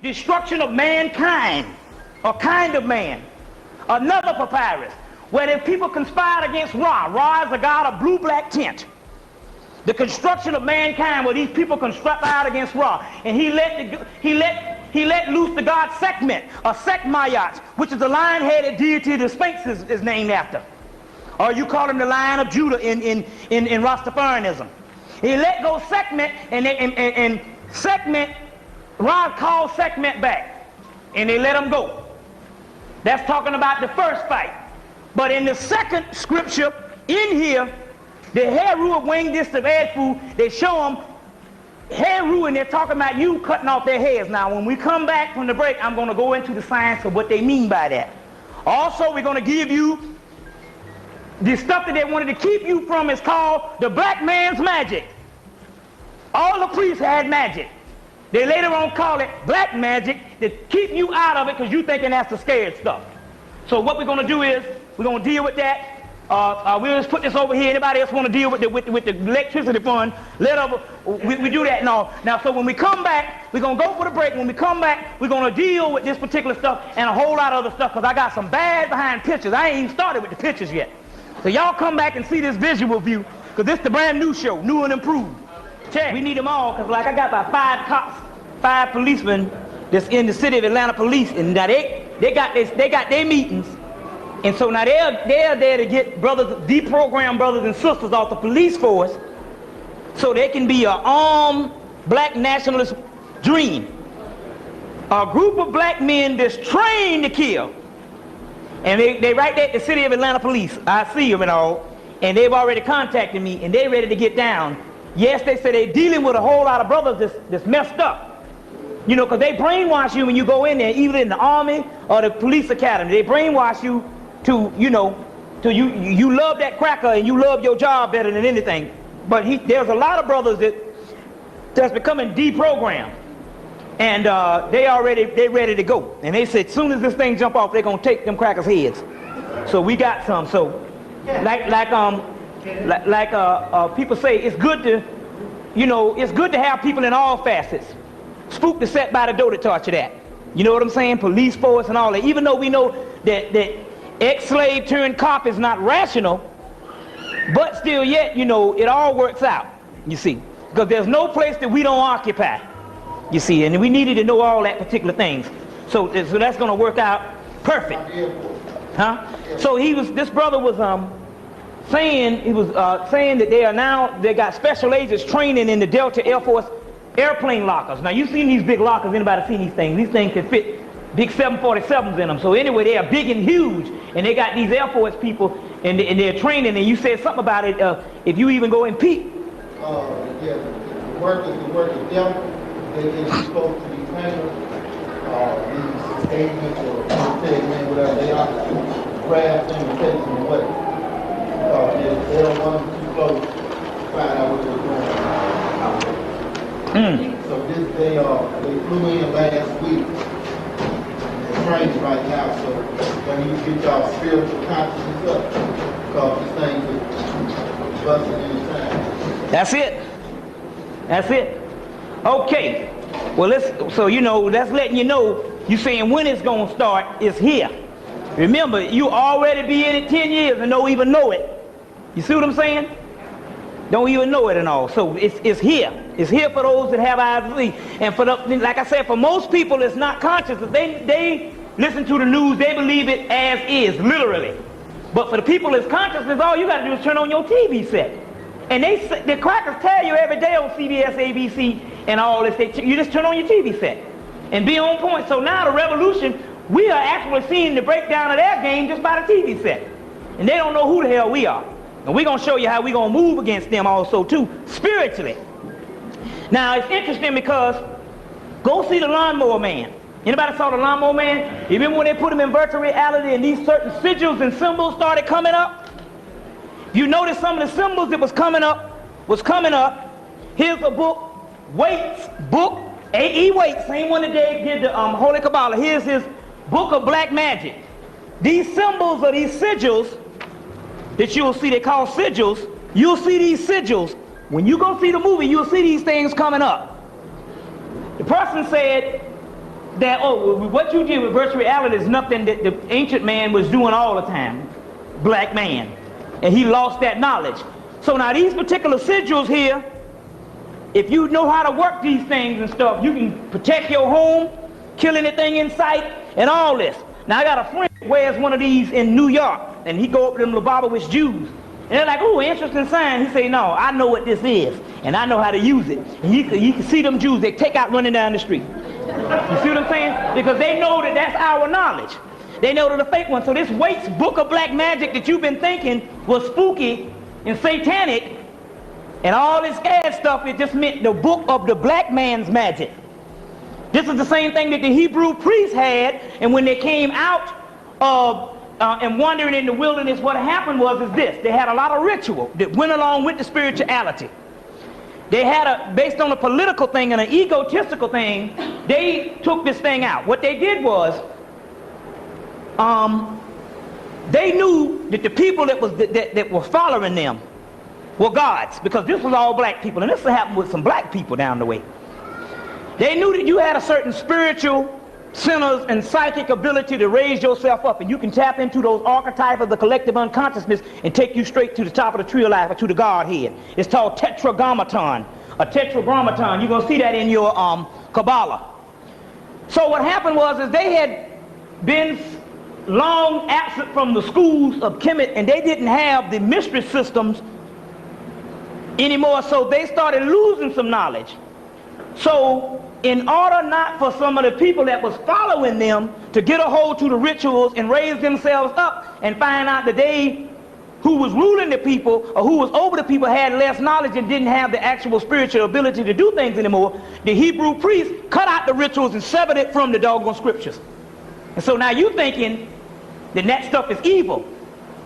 destruction of mankind, or kind of man. Another papyrus, where the people conspired against Ra. Ra is the god of blue-black tint. The construction of mankind, where these people conspired against Ra, and he let loose the god Sekhmet, or Sekhmayat, which is the lion-headed deity the Sphinx is named after. Or you call him the Lion of Judah in Rastafarianism. He let go Sekhmet, and Sekhmet, Ra called Sekhmet back, and they let him go. That's talking about the first fight. But in the second scripture, in here, the Heru of winged disc of Edfu, they show them Heru, and they're talking about you cutting off their heads. Now, when we come back from the break, I'm going to go into the science of what they mean by that. Also, we're going to give you the stuff that they wanted to keep you from is called the black man's magic. All the priests had magic. They later on call it black magic to keep you out of it because you thinking that's the scared stuff. So what we're going to do is we're going to deal with that. We'll just put this over here. Anybody else want to deal with the electricity fund? We do that now. Now, so when we come back, we're going to go for the break. When we come back, we're going to deal with this particular stuff and a whole lot of other stuff because I got some bad behind pictures. I ain't even started with the pictures yet. So y'all come back and see this visual view because this is the brand new show, new and improved. Check. We need them all because like I got about 5 cops, 5 policemen that's in the city of Atlanta police, and now they got their meetings. And so now they're there to get brothers, deprogram brothers and sisters off the police force so they can be an armed black nationalist dream. A group of black men that's trained to kill. And they right there at the city of Atlanta police. I see them and all. And they've already contacted me and they're ready to get down. Yes, they say they're dealing with a whole lot of brothers that's messed up. You know, because they brainwash you when you go in there, either in the army or the police academy. They brainwash you to, you know, to you love that cracker and you love your job better than anything. But there's a lot of brothers that's becoming deprogrammed. And they're ready to go. And they said as soon as this thing jump off, they're gonna take them crackers' heads. So we got some. So like people say, it's good to, you know, it's good to have people in all facets. Spook the set by the door to taught you that. You know what I'm saying? Police force and all that. Even though we know that ex-slave turned cop is not rational, but still yet, you know, it all works out, you see. Because there's no place that we don't occupy, you see, and we needed to know all that particular things. So that's going to work out perfect. Huh? So this brother was saying that they got special agents training in the Delta Air Force airplane lockers. Now you've seen these big lockers, anybody seen these things? These things can fit big 747s in them. So anyway, they are big and huge, and they got these Air Force people, and they're training. And you said something about it. If you even go and peep. Yeah, the work is Delta. They're supposed to be training these agents or military, whatever they are, grab them and take them away. Because they don't want them too close to find out what they're doing. So they flew in last week. Training right now, so when you get y'all spiritual consciousness up, because this thing could bust at any time. That's it. Okay. Well, that's letting you know. You saying when it's gonna start is here. Remember, you already be in it 10 years and don't even know it. You see what I'm saying? Don't even know it and all. So it's here. It's here for those that have eyes to see. And like I said, for most people, it's not conscious. They listen to the news, they believe it as is, literally. But for the people that's conscious, all you got to do is turn on your TV set. And the crackers tell you every day on CBS, ABC, and all this. You just turn on your TV set and be on point. So now the revolution, we are actually seeing the breakdown of their game just by the TV set. And they don't know who the hell we are. And we're going to show you how we're going to move against them also too, spiritually. Now, it's interesting because go see the Lawnmower Man. Anybody saw the Lawnmower Man? You remember when they put him in virtual reality and these certain sigils and symbols started coming up? You notice some of the symbols that was coming up. Here's a book, Waits book, A.E. Waits, same one that they did the Holy Kabbalah. Here's his book of black magic. These symbols are these sigils that you'll see, they call sigils. You'll see these sigils. When you go see the movie, you'll see these things coming up. The person said, that, oh, what you did with virtual reality is nothing that the ancient man was doing all the time, black man, and he lost that knowledge. So now these particular sigils here, if you know how to work these things and stuff, you can protect your home, kill anything in sight, and all this. Now I got a friend who wears one of these in New York, and he go up to them Lubavitch Jews, and they're like, oh, interesting sign. He say, no, I know what this is, and I know how to use it. And you can see them Jews, they take out running down the street. You see what I'm saying? Because they know that that's our knowledge. They know that the fake one. So this Waite's Book of Black Magic that you've been thinking was spooky and satanic and all this ad stuff, it just meant the book of the black man's magic. This is the same thing that the Hebrew priests had, and when they came out of and wandering in the wilderness, what happened was this. They had a lot of ritual that went along with the spirituality. They had based on a political thing and an egotistical thing, they took this thing out. What they did was, they knew that the people that were following them were gods, because this was all black people, and this happened with some black people down the way. They knew that you had a certain spiritual centers and psychic ability to raise yourself up, and you can tap into those archetypes of the collective unconsciousness and take you straight to the top of the tree of life, or to the Godhead. It's called tetragrammaton. A tetragrammaton. You're going to see that in your Kabbalah. So what happened was is they had been long absent from the schools of Kemet, and they didn't have the mystery systems anymore, so they started losing some knowledge. So in order not for some of the people that was following them to get a hold to the rituals and raise themselves up and find out that they who was ruling the people or who was over the people had less knowledge and didn't have the actual spiritual ability to do things anymore, the Hebrew priests cut out the rituals and severed it from the doggone scriptures. And so now you thinking that stuff is evil.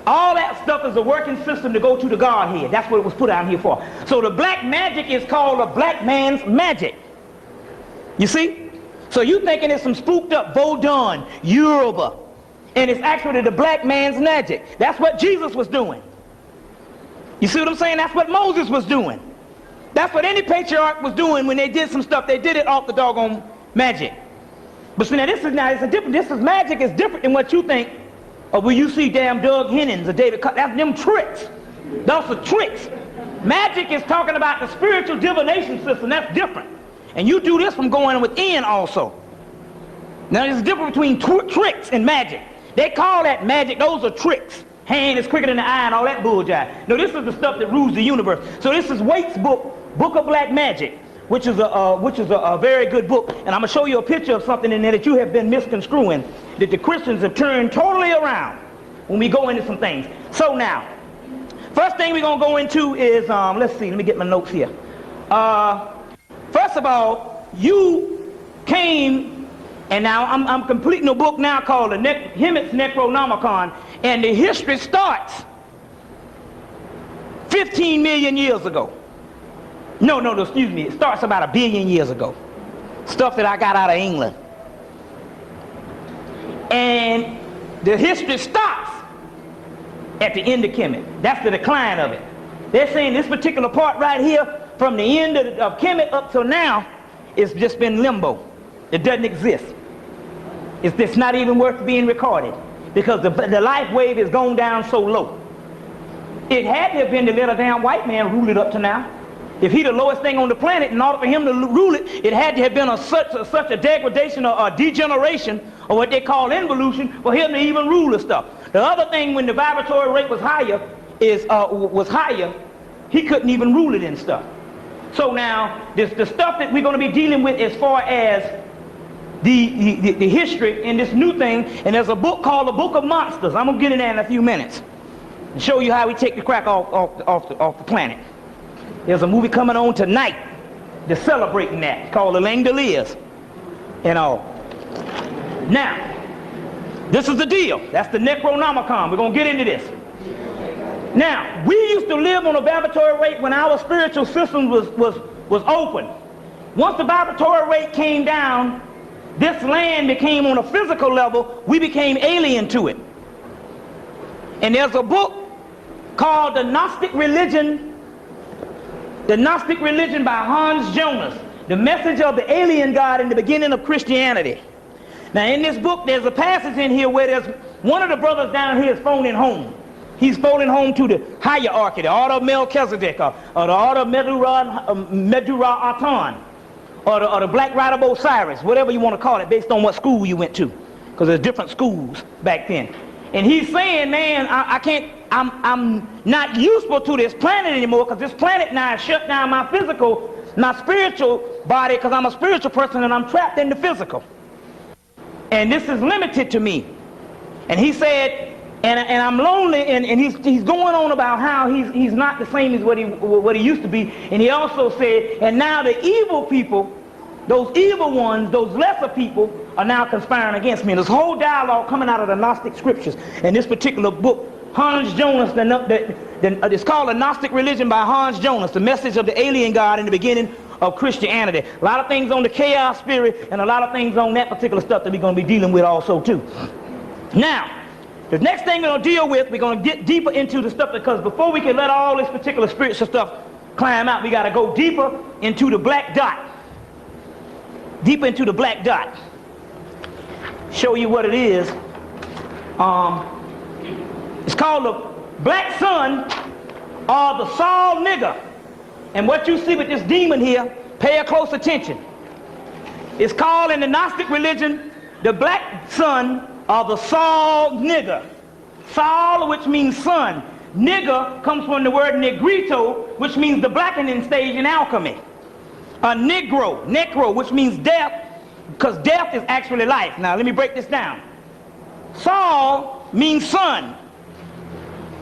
All that stuff is a working system to go to the Godhead. That's what it was put out here for. So the black magic is called a black man's magic. You see? So you thinking it's some spooked up Vodun, Yoruba, and it's actually the black man's magic. That's what Jesus was doing. You see what I'm saying? That's what Moses was doing. That's what any patriarch was doing when they did some stuff. They did it off the doggone magic. But see, now it's a different. This is magic is different than what you think. Or when you see damn Doug Hennings or David Cutt, that's them tricks. Those are tricks. Magic is talking about the spiritual divination system. That's different. And you do this from going within also. Now there's a difference between tricks and magic. They call that magic. Those are tricks. Hand is quicker than the eye and all that bullshit. No, this is the stuff that rules the universe. So this is Waite's book, Book of Black Magic, which is a very good book. And I'm going to show you a picture of something in there that you have been misconstruing, that the Christians have turned totally around when we go into some things. So now, first thing we're going to go into is, let's see, let me get my notes here. First of all, you came, and now I'm completing a book now called Hemmitt's Necronomicon, and the history starts 15 million years ago. No, excuse me, it starts about 1 billion years ago. Stuff that I got out of England. And the history stops at the end of Kemet. That's the decline of it. They're saying this particular part right here, from the end of Kemet up till now, it's just been limbo. It doesn't exist. It's not even worth being recorded, because the life wave has gone down so low. It had to have been to let a damn white man rule it up to now. If he's the lowest thing on the planet, in order for him to rule it, it had to have been such a degradation or a degeneration, or what they call involution, for him to even rule the stuff. The other thing, when the vibratory rate was higher, he couldn't even rule it and stuff. So now, the stuff that we're going to be dealing with as far as the history in this new thing, and there's a book called the Book of Monsters. I'm going to get in there in a few minutes and show you how we take the crack off the planet. There's a movie coming on tonight that's celebrating that. It's called The Langoliers and all. Now, this is the deal. That's the Necronomicon. We're going to get into this. Now, we used to live on a vibratory rate when our spiritual system was open. Once the vibratory rate came down, this land became, on a physical level, we became alien to it. And there's a book called The Gnostic Religion by Hans Jonas, The Message of the Alien God in the Beginning of Christianity. Now in this book, there's a passage in here where there's one of the brothers down here is phoning home. He's phoning home to the hierarchy, the order of Melchizedek, or the order of Medulla-Atan, or the Black Rider of Osiris, whatever you want to call it, based on what school you went to, because there's different schools back then. And he's saying, man, I'm not useful to this planet anymore, because this planet now has shut down my spiritual body, because I'm a spiritual person and I'm trapped in the physical. And this is limited to me. And he said, and I'm lonely, and he's going on about how he's not the same as what he used to be. And he also said, and now the evil people, those evil ones, those lesser people, are now conspiring against me. And this whole dialogue coming out of the Gnostic scriptures. And this particular book, Hans Jonas, it's called The Gnostic Religion by Hans Jonas, the message of the alien God in the beginning of Christianity. A lot of things on the chaos spirit, and a lot of things on that particular stuff that we're going to be dealing with also too. Now, the next thing we're going to deal with, we're going to get deeper into the stuff, because before we can let all this particular spiritual stuff climb out, we got to go deeper into the black dot. Deeper into the black dot. Show you what it is. It's called the black sun, or the Saul nigger. And what you see with this demon here, pay a close attention. It's called in the Gnostic religion the black sun, or the Saul nigger. Saul, which means sun. Nigger comes from the word negrito, which means the blackening stage in alchemy. A necro, which means death, because death is actually life. Now let me break this down. Saul means sun.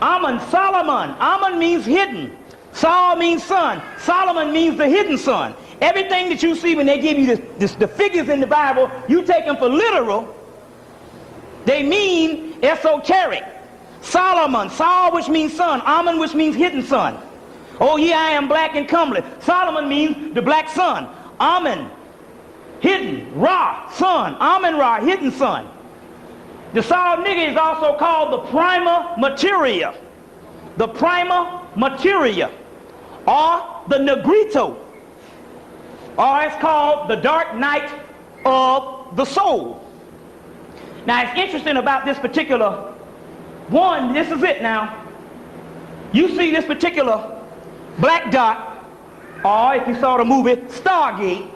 Amun, Solomon. Amun means hidden. Saul means sun. Solomon means the hidden sun. Everything that you see when they give you the figures in the Bible, you take them for literal. They mean esoteric. Solomon, Saul, which means sun. Amun, which means hidden sun. Oh yeah, I am black and comely. Solomon means the black sun. Amun, hidden. Ra, sun. Amun Ra, hidden sun. The Saul nigger is also called the prima materia. The prima materia. Or the negrito. Or it's called the dark night of the soul. Now it's interesting about this particular one, this is it now. You see this particular black dot, or if you saw the movie Stargate,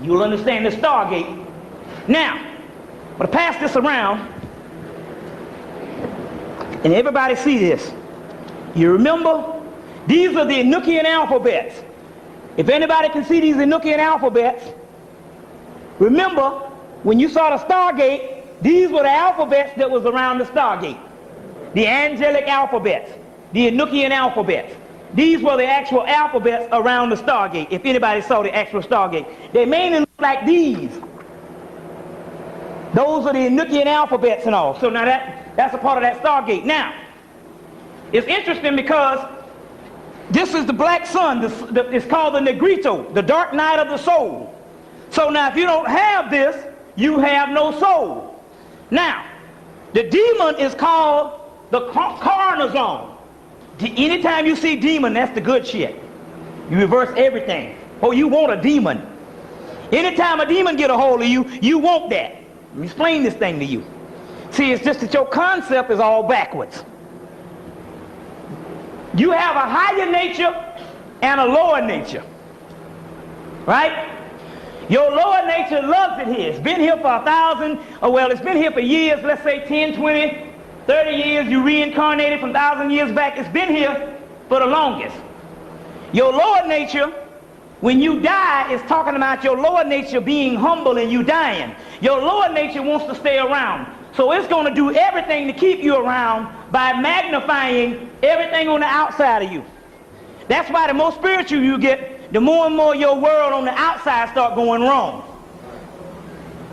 you'll understand the Stargate. Now, I'm going to pass this around, and everybody see this. You remember, these are the Enochian alphabets. If anybody can see these Enochian alphabets, remember, when you saw the Stargate, these were the alphabets that was around the Stargate. The angelic alphabets, the Enochian alphabets. These were the actual alphabets around the Stargate, if anybody saw the actual Stargate. They mainly look like these. Those are the Enochian alphabets and all. So now that's a part of that Stargate. Now, it's interesting because this is the black sun. It's called the negrito, the dark night of the soul. So now if you don't have this, you have no soul. Now, the demon is called the carnazon. Anytime you see demon, that's the good shit. You reverse everything. Oh, you want a demon. Anytime a demon get a hold of you, you want that. Let me explain this thing to you. See, it's just that your concept is all backwards. You have a higher nature and a lower nature. Right? Your lower nature loves it here. It's been here for 1,000, well, it's been here for years, let's say 10, 20, 30 years. You reincarnated from 1,000 years back. It's been here for the longest. Your lower nature, when you die, is talking about your lower nature being humble and you dying. Your lower nature wants to stay around. So it's going to do everything to keep you around by magnifying everything on the outside of you. That's why the more spiritual you get, the more and more your world on the outside start going wrong.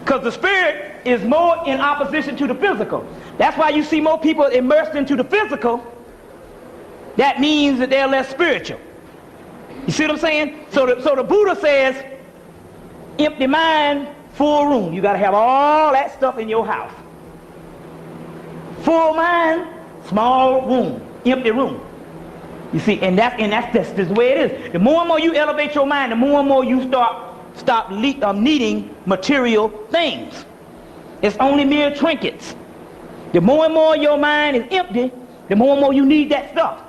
Because the spirit is more in opposition to the physical. That's why you see more people immersed into the physical. That means that they're less spiritual. You see what I'm saying? So the Buddha says, empty mind, full room. You got to have all that stuff in your house. Full mind, small room, empty room. You see, and that's just the way it is. The more and more you elevate your mind, the more and more you stop needing material things. It's only mere trinkets. The more and more your mind is empty, the more and more you need that stuff.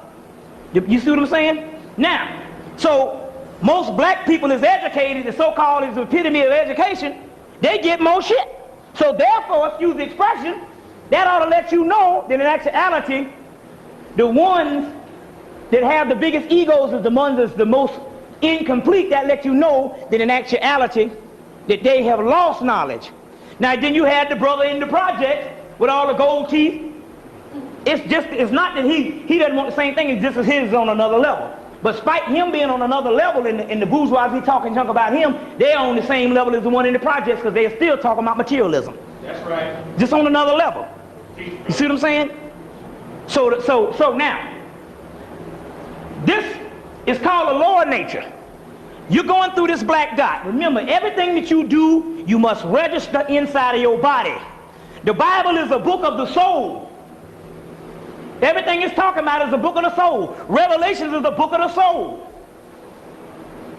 You see what I'm saying? Now, so most black people is educated, the so-called is the epitome of education, they get more shit. So therefore, excuse the expression, that ought to let you know that in actuality, the ones that have the biggest egos is the ones that's the most incomplete. That lets you know that in actuality, that they have lost knowledge. Now then you had the brother in the project with all the gold teeth. It's not that he doesn't want the same thing, it's just as his is on another level. But despite him being on another level in the bourgeoisie talking junk about him, they're on the same level as the one in the projects because they're still talking about materialism. That's right. Just on another level. You see what I'm saying? So now, this is called a lower nature. You're going through this black dot. Remember, everything that you do, you must register inside of your body. The Bible is a book of the soul. Everything it's talking about is a book of the soul. Revelations is a book of the soul.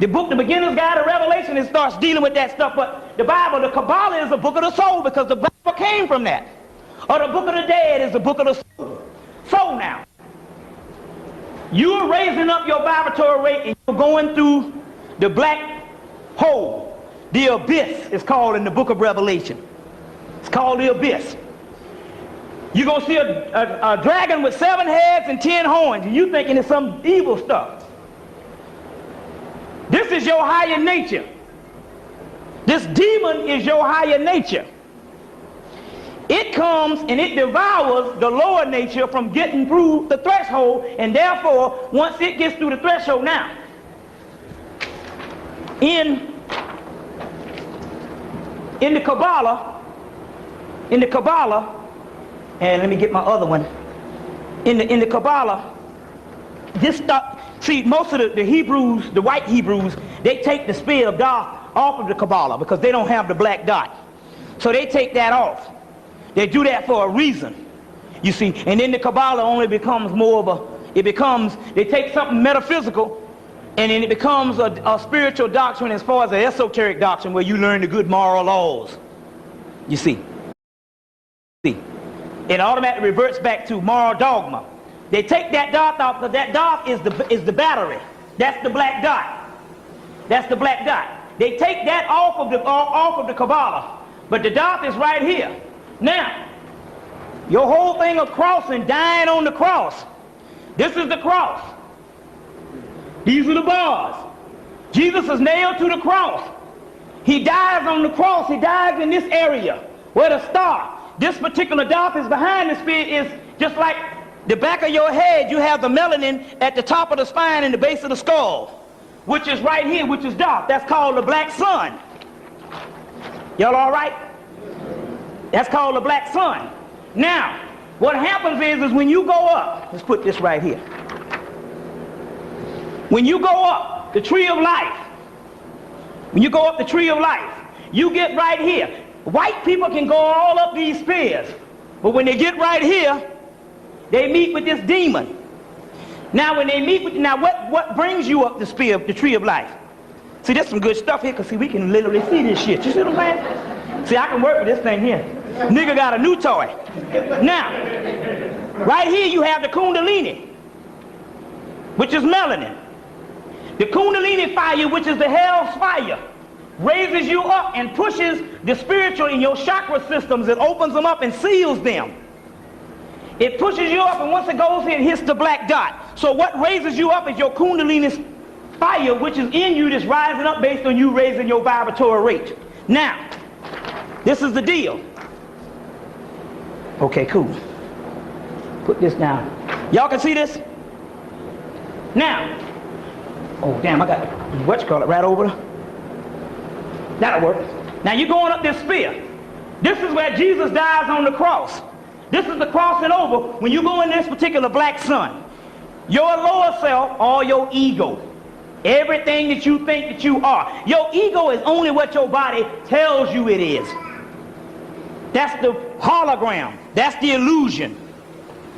The book, the beginner's guide to Revelation, it starts dealing with that stuff. But the Bible, the Kabbalah is a book of the soul because the Bible came from that. Or the book of the dead is the book of the soul. So now, you're raising up your vibratory rate and you're going through the black hole. The abyss is called in the book of Revelation. It's called the abyss. You're going to see a dragon with 7 heads and 10 horns, and you thinking it's some evil stuff. This is your higher nature. This demon is your higher nature. It comes and it devours the lower nature from getting through the threshold, and therefore, once it gets through the threshold now, in the Kabbalah, and let me get my other one. In the Kabbalah, this stuff, see, most of the Hebrews, the white Hebrews, they take the spear of Darth off of the Kabbalah because they don't have the black dot. So they take that off. They do that for a reason, you see. And then the Kabbalah only becomes more of they take something metaphysical and then it becomes a spiritual doctrine as far as an esoteric doctrine where you learn the good moral laws, you see. It automatically reverts back to moral dogma. They take that dot off because that dot is the battery. That's the black dot. That's the black dot. They take that off of the Kabbalah, but the dot is right here. Now, your whole thing of crossing, dying on the cross, this is the cross. These are the bars. Jesus is nailed to the cross. He dies on the cross. He dies in this area where the star, this particular dot is behind the spear, is just like the back of your head. You have the melanin at the top of the spine and the base of the skull, which is right here, which is dark. That's called the black sun. Y'all all right? That's called the black sun. Now, what happens is when you go up, let's put this right here. When you go up the tree of life, when you go up the tree of life, you get right here. White people can go all up these stairs, but when they get right here, they meet with this demon. Now, when they meet with, what brings you up the tree of life? See, there's some good stuff here, because see, we can literally see this shit. You see what I'm saying? See, I can work with this thing here. Nigga got a new toy. Now, right here you have the Kundalini, which is melanin. The Kundalini fire, which is the hell's fire, raises you up and pushes the spiritual in your chakra systems. It opens them up and seals them. It pushes you up, and once it goes in, it hits the black dot. So what raises you up is your Kundalini fire, which is in you, that's rising up based on you raising your vibratory rate. Now, this is the deal. Okay, cool. Put this down. Y'all can see this? Now, oh damn, I got whatchamacallit right over there. That'll work. Now you're going up this spear. This is where Jesus dies on the cross. This is the crossing over when you go in this particular black sun. Your lower self, or your ego, everything that you think that you are, your ego is only what your body tells you it is. That's the hologram. That's the illusion.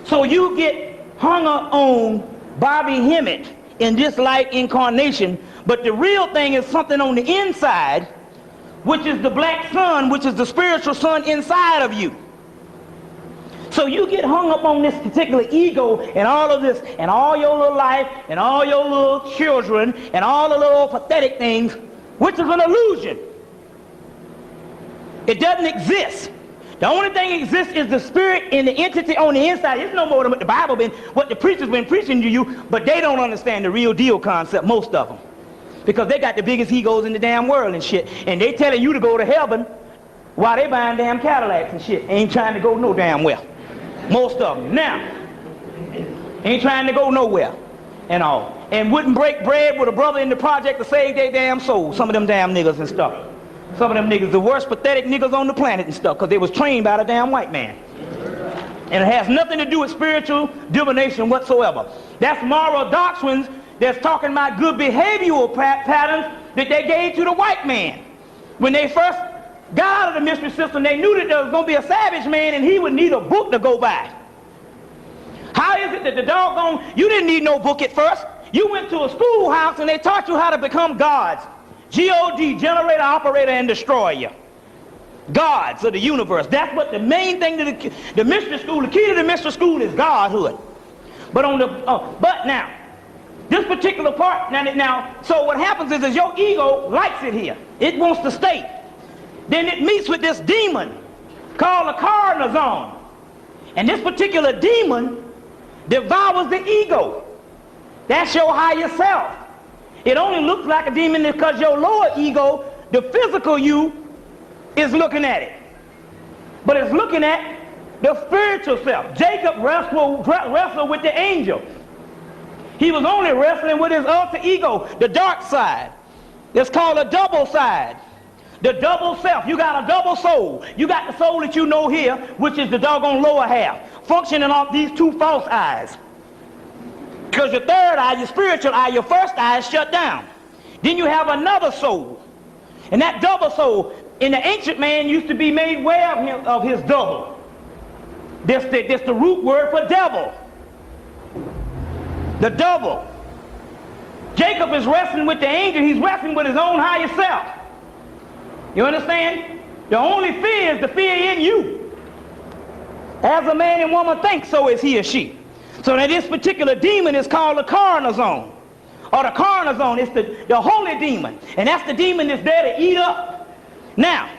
So you get hung up on Bobby Hemmitt in this light incarnation, but the real thing is something on the inside which is the black sun, which is the spiritual sun inside of you. So you get hung up on this particular ego and all of this and all your little life and all your little children and all the little pathetic things, which is an illusion. It doesn't exist. The only thing that exists is the spirit and the entity on the inside. It's no more than what the Bible been, what the preachers been preaching to you, but they don't understand the real deal concept, most of them. Because they got the biggest egos in the damn world and shit. And they telling you to go to heaven while they buying damn Cadillacs and shit. Ain't trying to go no damn well. Most of them. Now, ain't trying to go nowhere and all. And wouldn't break bread with a brother in the project to save their damn soul. Some of them damn niggas and stuff. Some of them niggas, the worst pathetic niggas on the planet and stuff, because they was trained by the damn white man. And it has nothing to do with spiritual divination whatsoever. That's moral doctrines that's talking about good behavioral patterns that they gave to the white man. When they first got out of the mystery system, they knew that there was going to be a savage man and he would need a book to go by. How is it that the doggone, you didn't need no book at first. You went to a schoolhouse and they taught you how to become gods. G-O-D, generator, operator, and destroyer. Gods of the universe. That's what the main thing to the mystery school, the key to the mystery school is godhood. But on the, but now, this particular part, now, so what happens is your ego likes it here. It wants to stay. Then it meets with this demon called the carnazon. And this particular demon devours the ego. That's your higher self. It only looks like a demon because your lower ego, the physical you, is looking at it. But it's looking at the spiritual self. Jacob wrestled with the angel. He was only wrestling with his alter ego, the dark side. It's called a double side. The double self. You got a double soul. You got the soul that you know here, which is the doggone lower half, functioning off these two false eyes. Because your third eye, your spiritual eye, your first eye is shut down. Then you have another soul. And that double soul, in the ancient man used to be made aware of his double. That's the root word for devil. The double. Jacob is wrestling with the angel. He's wrestling with his own higher self. You understand? The only fear is the fear in you. As a man and woman thinks, so is he or she. So now this particular demon is called the carnazon. Or the carnazon, it's the holy demon. And that's the demon that's there to eat up. Now,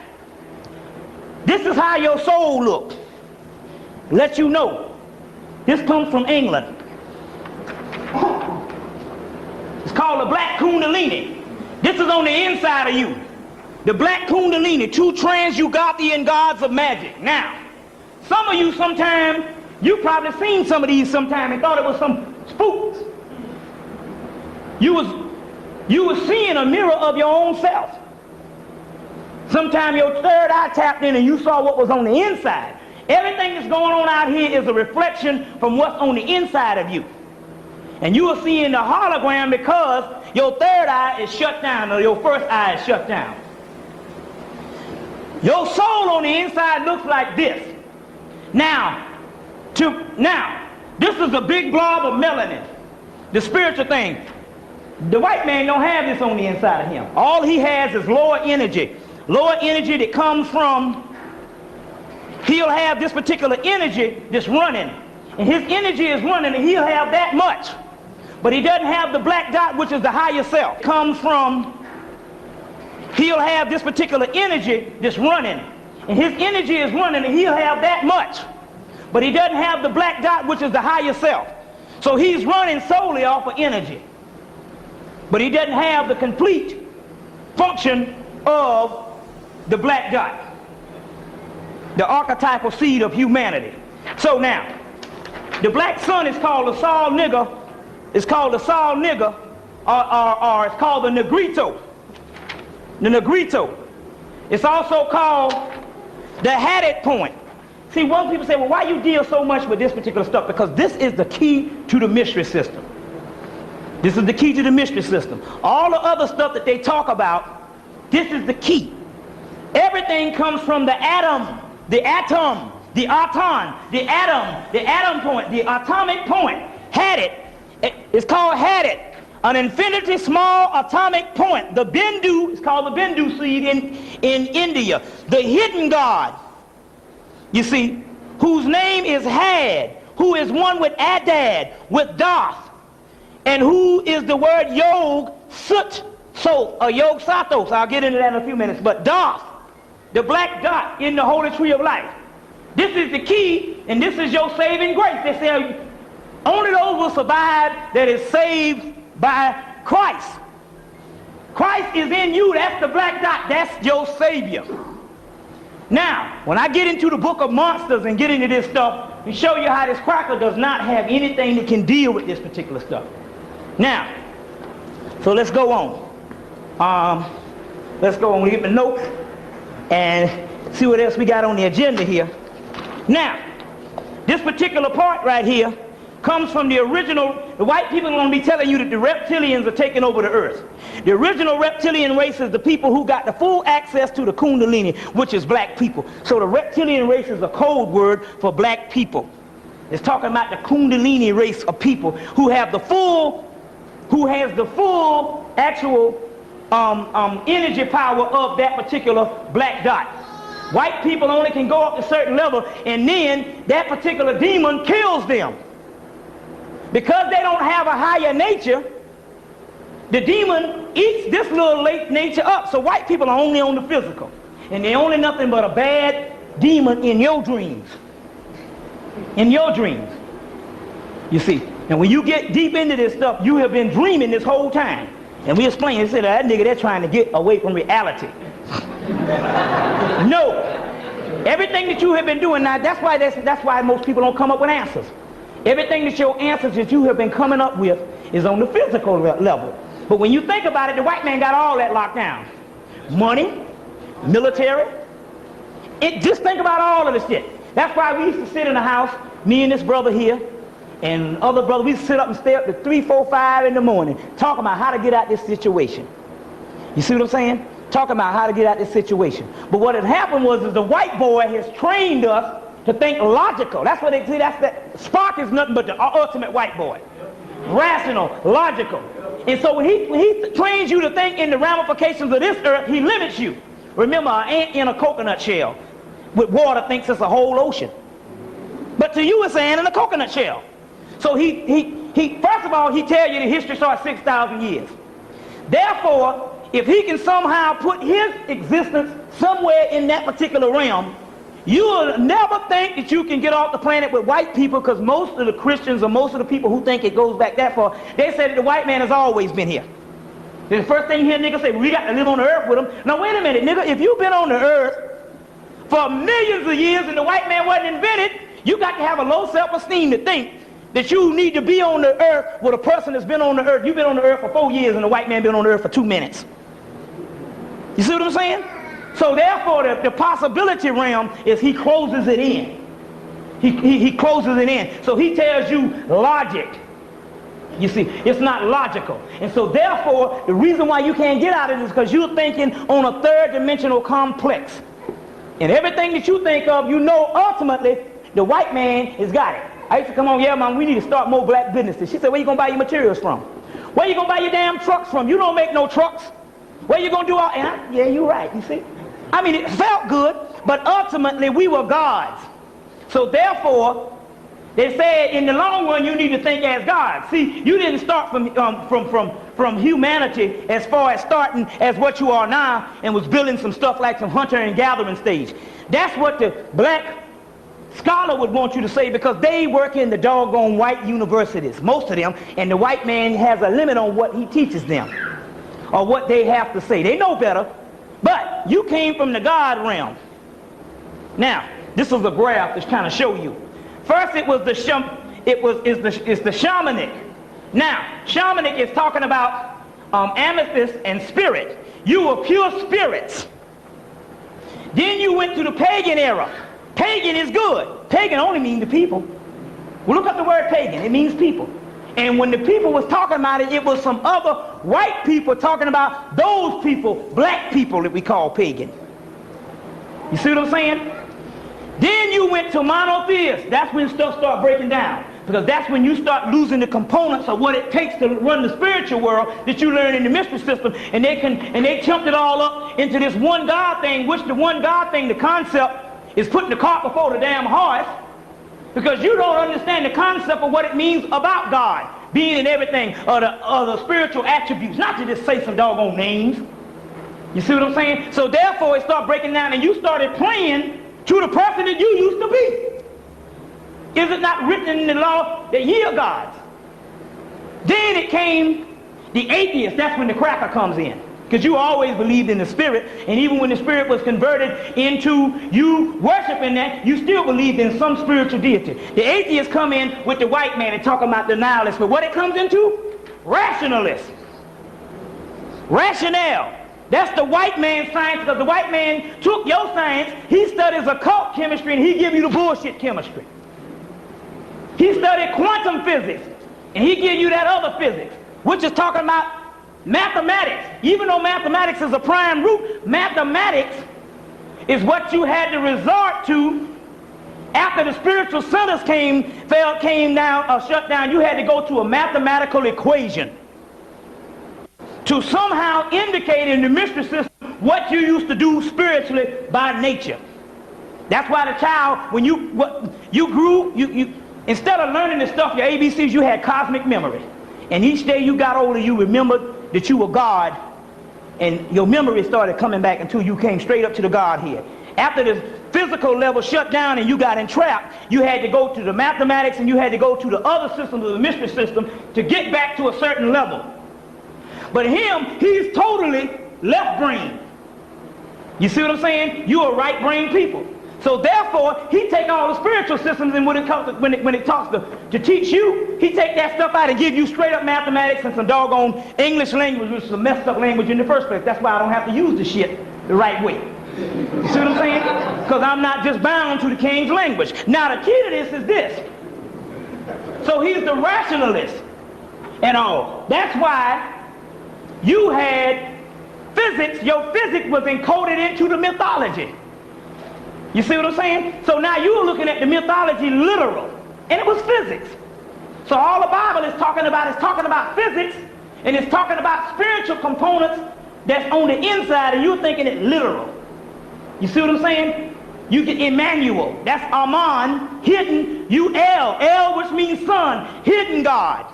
this is how your soul looks. Let you know. This comes from England. It's called the black kundalini. This is on the inside of you. The black kundalini, two trans-Yugathian gods of magic. Now, some of you sometimes, you probably seen some of these sometime and thought it was some spooks. You was seeing a mirror of your own self. Sometime your third eye tapped in and you saw what was on the inside. Everything that's going on out here is a reflection from what's on the inside of you. And you are seeing the hologram because your third eye is shut down or your first eye is shut down. Your soul on the inside looks like this. Now, this is a big blob of melanin, the spiritual thing. The white man don't have this on the inside of him. All he has is lower energy that comes from, he'll have this particular energy that's running. And his energy is running and he'll have that much. But he doesn't have the black dot, which is the higher self. Comes from, he'll have this particular energy that's running. And his energy is running and he'll have that much. But he doesn't have the black dot, which is the higher self. So he's running solely off of energy. But he doesn't have the complete function of the black dot, the archetypal seed of humanity. So now, the black sun is called the Saul nigger. It's called the Saul nigger, or it's called the negrito. The negrito. It's also called the hatted point. See, one people say, well, why you deal so much with this particular stuff? Because this is the key to the mystery system. This is the key to the mystery system. All the other stuff that they talk about, this is the key. Everything comes from the atom, the atom, the atom, the atom point, the atomic point. Hatted. It's called hatted. an infinitely small atomic point. The Bindu is called the Bindu seed in India. The hidden God, you see, whose name is Had, who is one with Adad, with Doth, and who is the word Yog Sut, so Yog Satos. I'll get into that in a few minutes. But Doth, the black dot in the holy tree of life. This is the key, and this is your saving grace. They say only those will survive that is saved by Christ. Christ is in you. That's the black dot. That's your Savior. Now, when I get into the book of monsters and get into this stuff, and show you how this cracker does not have anything that can deal with this particular stuff. Now, so let's go on. Let's go on. We get the notes and see what else we got on the agenda here. Now, this particular part right here comes from the original. The white people are going to be telling you that the reptilians are taking over the earth. The original reptilian race is the people who got the full access to the Kundalini, which is black people. So the reptilian race is a code word for black people. It's talking about the Kundalini race of people who have the full, actual energy power of that particular black dot. White people only can go up to a certain level, and then that particular demon kills them. Because they don't have a higher nature, the demon eats this little late nature up. So white people are only on the physical, and they're only nothing but a bad demon in your dreams. In your dreams. You see, and when you get deep into this stuff, you have been dreaming this whole time. And we explain, they said, that nigga, they're trying to get away from reality. No. Everything that you have been doing now, that's why most people don't come up with answers. Everything that your answers that you have been coming up with is on the physical level. But when you think about it, the white man got all that locked down. Money, military. Just think about all of this shit. That's why we used to sit in the house, me and this brother here, and other brothers, we used to sit up and stay up to 3, 4, 5 in the morning, talking about how to get out this situation. You see what I'm saying? Talking about how to get out this situation. But what had happened was is the white boy has trained us to think logical. That's what they see. That's that. Spark is nothing but the ultimate white boy. Rational, logical. And so when he trains you to think in the ramifications of this earth, he limits you. Remember, an ant in a coconut shell with water thinks it's a whole ocean. But to you, it's an ant in a coconut shell. So he first of all, he tells you the history starts 6,000 years. Therefore, if he can somehow put his existence somewhere in that particular realm, you will never think that you can get off the planet with white people, because most of the Christians or most of the people who think it goes back that far, they say that the white man has always been here. The first thing you hear niggas say, we got to live on the earth with them. Now wait a minute, nigga, if you've been on the earth for millions of years and the white man wasn't invented, you got to have a low self-esteem to think that you need to be on the earth with a person that's been on the earth. You've been on the earth for 4 years and the white man been on the earth for 2 minutes. You see what I'm saying? So therefore, the possibility realm is he closes it in. He closes it in. So he tells you logic. You see, it's not logical. And so therefore, the reason why you can't get out of it is because you're thinking on a third-dimensional complex. And everything that you think of, you know ultimately the white man has got it. I used to come on, yeah, mom, we need to start more black businesses. She said, where you going to buy your materials from? Where you going to buy your damn trucks from? You don't make no trucks. Where you going to do all, and yeah, you're right, you see. I mean, it felt good, but ultimately we were gods. So therefore, they said in the long run you need to think as God. See, you didn't start from humanity as far as starting as what you are now and was building some stuff like some hunter and gathering stage. That's what the black scholar would want you to say, because they work in the doggone white universities, most of them, and the white man has a limit on what he teaches them or what they have to say. They know better, but you came from the God realm. Now, this is a graph that's kind of show you. First, it was the shamanic. Now, shamanic is talking about amethyst and spirit. You were pure spirits. Then you went to the pagan era. Pagan is good. Pagan only means the people. Well, look up the word pagan. It means people. And when the people was talking about it, it was some other white people talking about those people, black people that we call pagan. You see what I'm saying? Then you went to monotheist. That's when stuff started breaking down. because that's when you start losing the components of what it takes to run the spiritual world that you learn in the mystery system, and they chumped it all up into this one God thing, which the one God thing, the concept, is putting the cart before the damn horse, because you don't understand the concept of what it means about God being in everything, or the spiritual attributes, not to just say some doggone names. You see what I'm saying? So therefore it started breaking down, and you started playing to the person that you used to be. Is it not written in the law that ye are gods? Then it came the atheist. That's when the cracker comes in, because you always believed in the spirit, and even when the spirit was converted into you worshiping that, you still believed in some spiritual deity. The atheists come in with the white man and talk about the nihilists, but what it comes into? Rationalists. Rationale. That's the white man's science, because the white man took your science, he studies occult chemistry, and he give you the bullshit chemistry. He studied quantum physics, and he give you that other physics, which is talking about mathematics. Even though mathematics is a prime root, mathematics is what you had to resort to after the spiritual centers came down or shut down. You had to go to a mathematical equation to somehow indicate in the mystery system what you used to do spiritually by nature. That's why the child, when you grew, instead of learning the stuff, your ABCs, you had cosmic memory. And each day you got older, you remembered that you were God, and your memory started coming back until you came straight up to the Godhead. After the physical level shut down and you got entrapped, you had to go to the mathematics, and you had to go to the other systems of the mystery system to get back to a certain level. But him, he's totally left brain. You see what I'm saying? You are right brain people. So therefore, he take all the spiritual systems, and when it talks to teach you, he take that stuff out and give you straight up mathematics and some doggone English language, which is a messed up language in the first place. That's why I don't have to use the shit the right way. You see what I'm saying? Because I'm not just bound to the king's language. Now the key to this is this. So he's the rationalist and all. That's why you had physics, your physics was encoded into the mythology. You see what I'm saying? So now you're looking at the mythology literal, and it was physics. So all the Bible is talking about physics, and it's talking about spiritual components that's on the inside, and you're thinking it literal. You see what I'm saying? You get Emmanuel, that's Aman, hidden, you El, which means son, hidden God.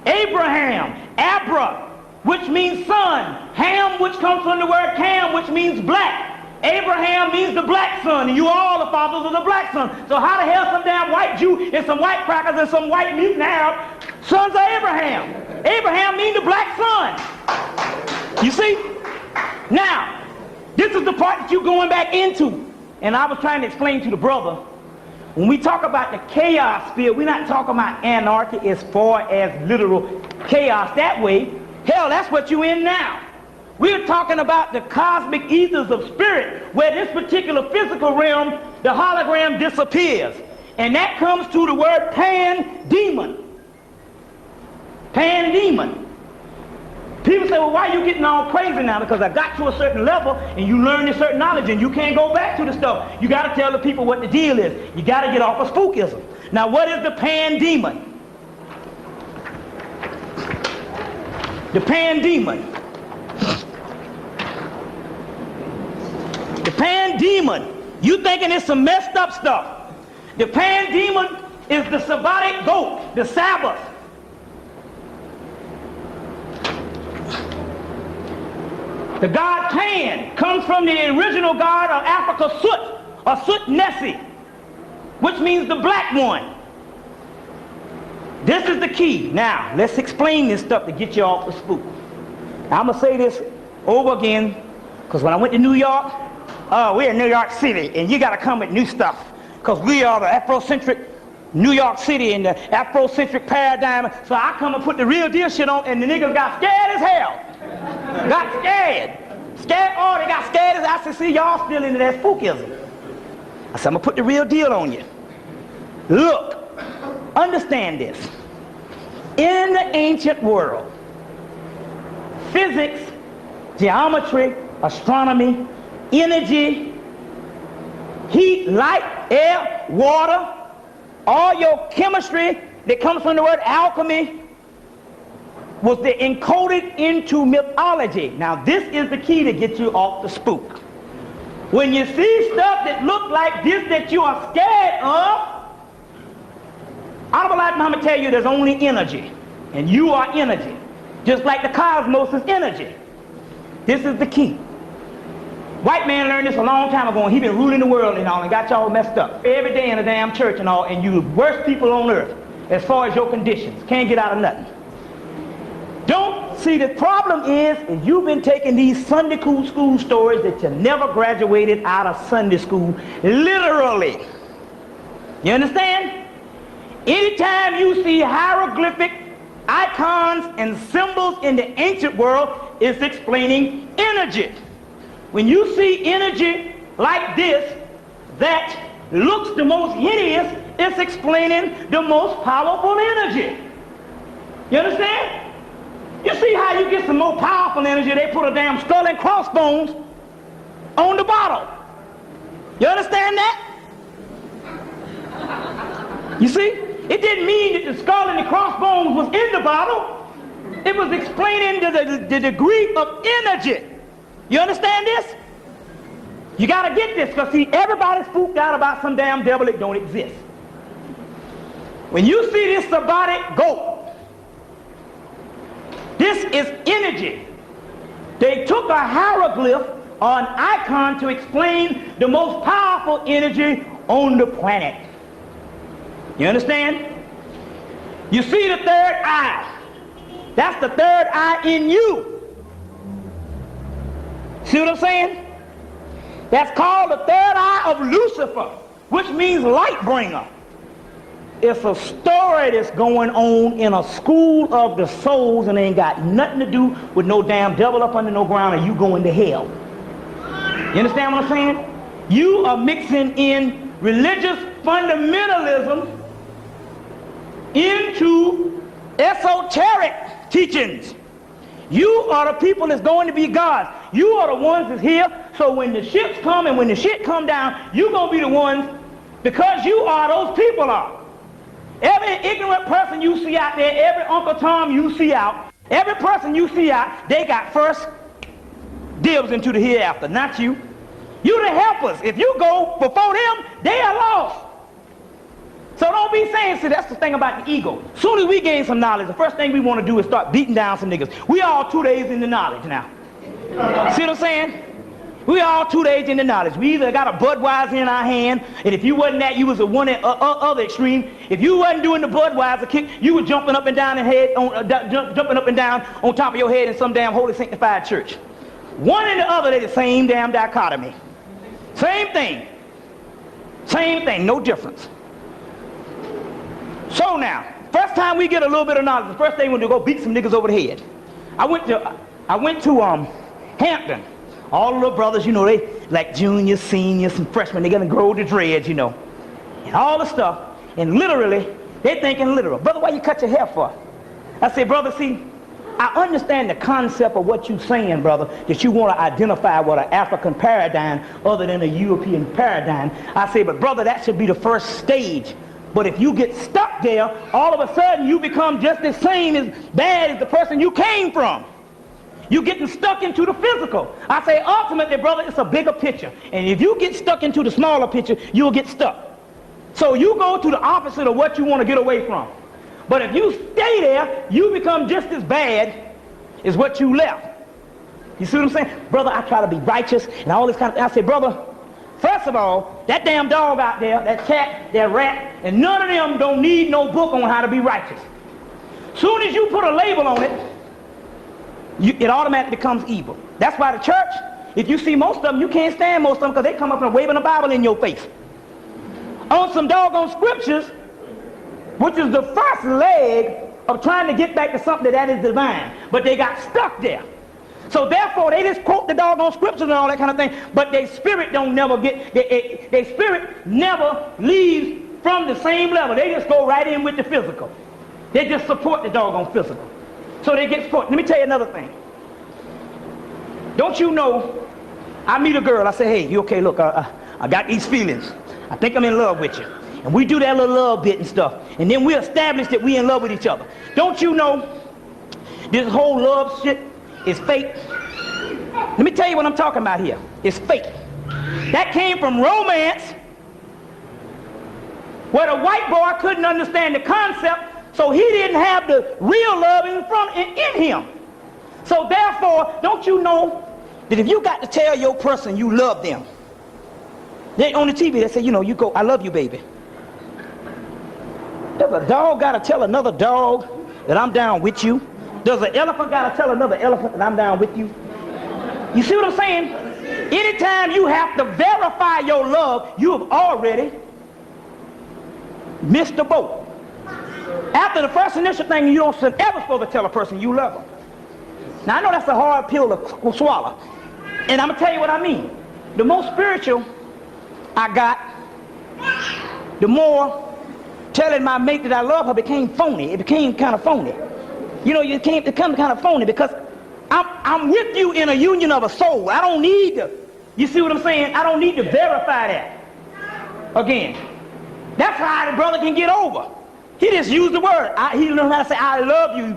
Abraham, Abra, which means son. Ham, which comes from the word Cam, which means black. Abraham means the black son, and you all the fathers of the black son. So how the hell some damn white Jew and some white crackers and some white mutant Arab sons of Abraham? Abraham means the black son. You see? Now, this is the part that you're going back into. And I was trying to explain to the brother, when we talk about the chaos field, we're not talking about anarchy as far as literal chaos that way. Hell, that's what you're in now. We're talking about the cosmic ethers of spirit, where this particular physical realm, the hologram disappears. And that comes to the word pan-demon. Pan-demon. People say, well, why are you getting all crazy now? Because I got to a certain level, and you learn a certain knowledge, and you can't go back to the stuff. You got to tell the people what the deal is. You got to get off of spookism. Now, what is the pan-demon? The pan-demon. The pan-demon, you thinking it's some messed up stuff. The pan-demon is the Sabbatic goat, the Sabbath. The god Pan comes from the original god of Africa, Sut, or Sut-Nessi, which means the black one. This is the key. Now, let's explain this stuff to get you off the spook. I'm going to say this over again, because when I went to New York, we're in New York City, and you got to come with new stuff, because we are the Afrocentric New York City and the Afrocentric paradigm. So I come and put the real deal shit on, and the niggas got scared as hell. Got scared. Scared, oh, they got scared as I said, see, y'all still into that spookism. I said, I'm going to put the real deal on you. Look, understand this. In the ancient world, physics, geometry, astronomy, energy, heat, light, air, water, all your chemistry that comes from the word alchemy was encoded into mythology. Now this is the key to get you off the spook. When you see stuff that looks like this that you are scared of, Honorable Elijah Muhammad tell you there's only energy, and you are energy, just like the cosmos is energy. This is the key. White man learned this a long time ago, and he been ruling the world and all, and got y'all messed up every day in the damn church and all, and you the worst people on earth as far as your conditions. Can't get out of nothing. Don't see, the problem is you've been taking these Sunday school stories that you never graduated out of Sunday school literally. You understand? Anytime you see hieroglyphic icons and symbols in the ancient world, it's explaining energy. When you see energy like this that looks the most hideous, it's explaining the most powerful energy. You understand? You see how you get some more powerful energy? They put a damn skull and crossbones on the bottle. You understand that? You see? It didn't mean that the skull and the crossbones was in the bottle. It was explaining the degree of energy. You understand this? You got to get this, because see, everybody's spooked out about some damn devil that don't exist. When you see this robotic goat, this is energy. They took a hieroglyph or an icon to explain the most powerful energy on the planet. You understand? You see the third eye. That's the third eye in you. See what I'm saying? That's called the third eye of Lucifer, which means light bringer. It's a story that's going on in a school of the souls, and it ain't got nothing to do with no damn devil up under no ground and you going to hell. You understand what I'm saying? You are mixing in religious fundamentalism into esoteric teachings. You are the people that's going to be gods. You are the ones that's here, so when the ships come and when the shit come down, you're going to be the ones, because you are, those people are. Every ignorant person you see out there, every Uncle Tom you see out, every person you see out, they got first dibs into the hereafter, not you. You the helpers. If you go before them, they are lost. So don't be saying, see, that's the thing about the ego. Soon as we gain some knowledge, the first thing we want to do is start beating down some niggas. We all 2 days in the knowledge now. See what I'm saying? We all 2 days in the knowledge. We either got a Budweiser in our hand, and if you wasn't that, you was the one at other extreme. If you wasn't doing the Budweiser kick, you were jumping up and down jumping up and down on top of your head in some damn holy sanctified church. One and the other, they're the same damn dichotomy. Same thing. Same thing, no difference. So now, first time we get a little bit of knowledge, the first thing we're going to go beat some niggas over the head. I went to Hampton. All the little brothers, you know, they like juniors, seniors, and freshmen. They're going to grow the dreads, you know, and all the stuff. And literally, they're thinking literal. Brother, why you cut your hair for? I said, brother, see, I understand the concept of what you're saying, brother, that you want to identify with an African paradigm other than a European paradigm. I say, but brother, that should be the first stage. But if you get stuck there, all of a sudden you become just the same as bad as the person you came from. You're getting stuck into the physical. I say, ultimately, brother, it's a bigger picture. And if you get stuck into the smaller picture, you'll get stuck. So you go to the opposite of what you want to get away from. But if you stay there, you become just as bad as what you left. You see what I'm saying? Brother, I try to be righteous and all this kind of thing. I say, brother, first of all, that damn dog out there, that cat, that rat, and none of them don't need no book on how to be righteous. Soon as you put a label on it, it automatically becomes evil. That's why the church, if you see most of them, you can't stand most of them because they come up and waving a Bible in your face. On some doggone scriptures, which is the first leg of trying to get back to something that is divine. But they got stuck there. So therefore, they just quote the doggone scriptures and all that kind of thing, but their spirit don't never get, their spirit never leaves from the same level. They just go right in with the physical. They just support the doggone physical. So they get support. Let me tell you another thing. Don't you know, I meet a girl, I say, hey, you okay, look, I got these feelings. I think I'm in love with you. and we do that little love bit and stuff, and then we establish that we in love with each other. Don't you know this whole love shit is fake? Let me tell you what I'm talking about here. It's fake. That came from romance, where the white boy couldn't understand the concept, so he didn't have the real love in him. So therefore, don't you know that if you got to tell your person you love them, they on the TV they say, you know, you go, I love you, baby. Does a dog got to tell another dog that I'm down with you? Does an elephant got to tell another elephant that I'm down with you? You see what I'm saying? Anytime you have to verify your love, you have already missed the boat. After the first initial thing, you don't ever supposed to tell a person you love them. Now, I know that's a hard pill to swallow, and I'm going to tell you what I mean. The more spiritual I got, the more telling my mate that I love her became phony. It became kind of phony. You know, it become kind of phony because I'm with you in a union of a soul. I don't need to, you see what I'm saying? I don't need to verify that. Again, that's how the brother can get over. He just used the word. He learned how to say, I love you.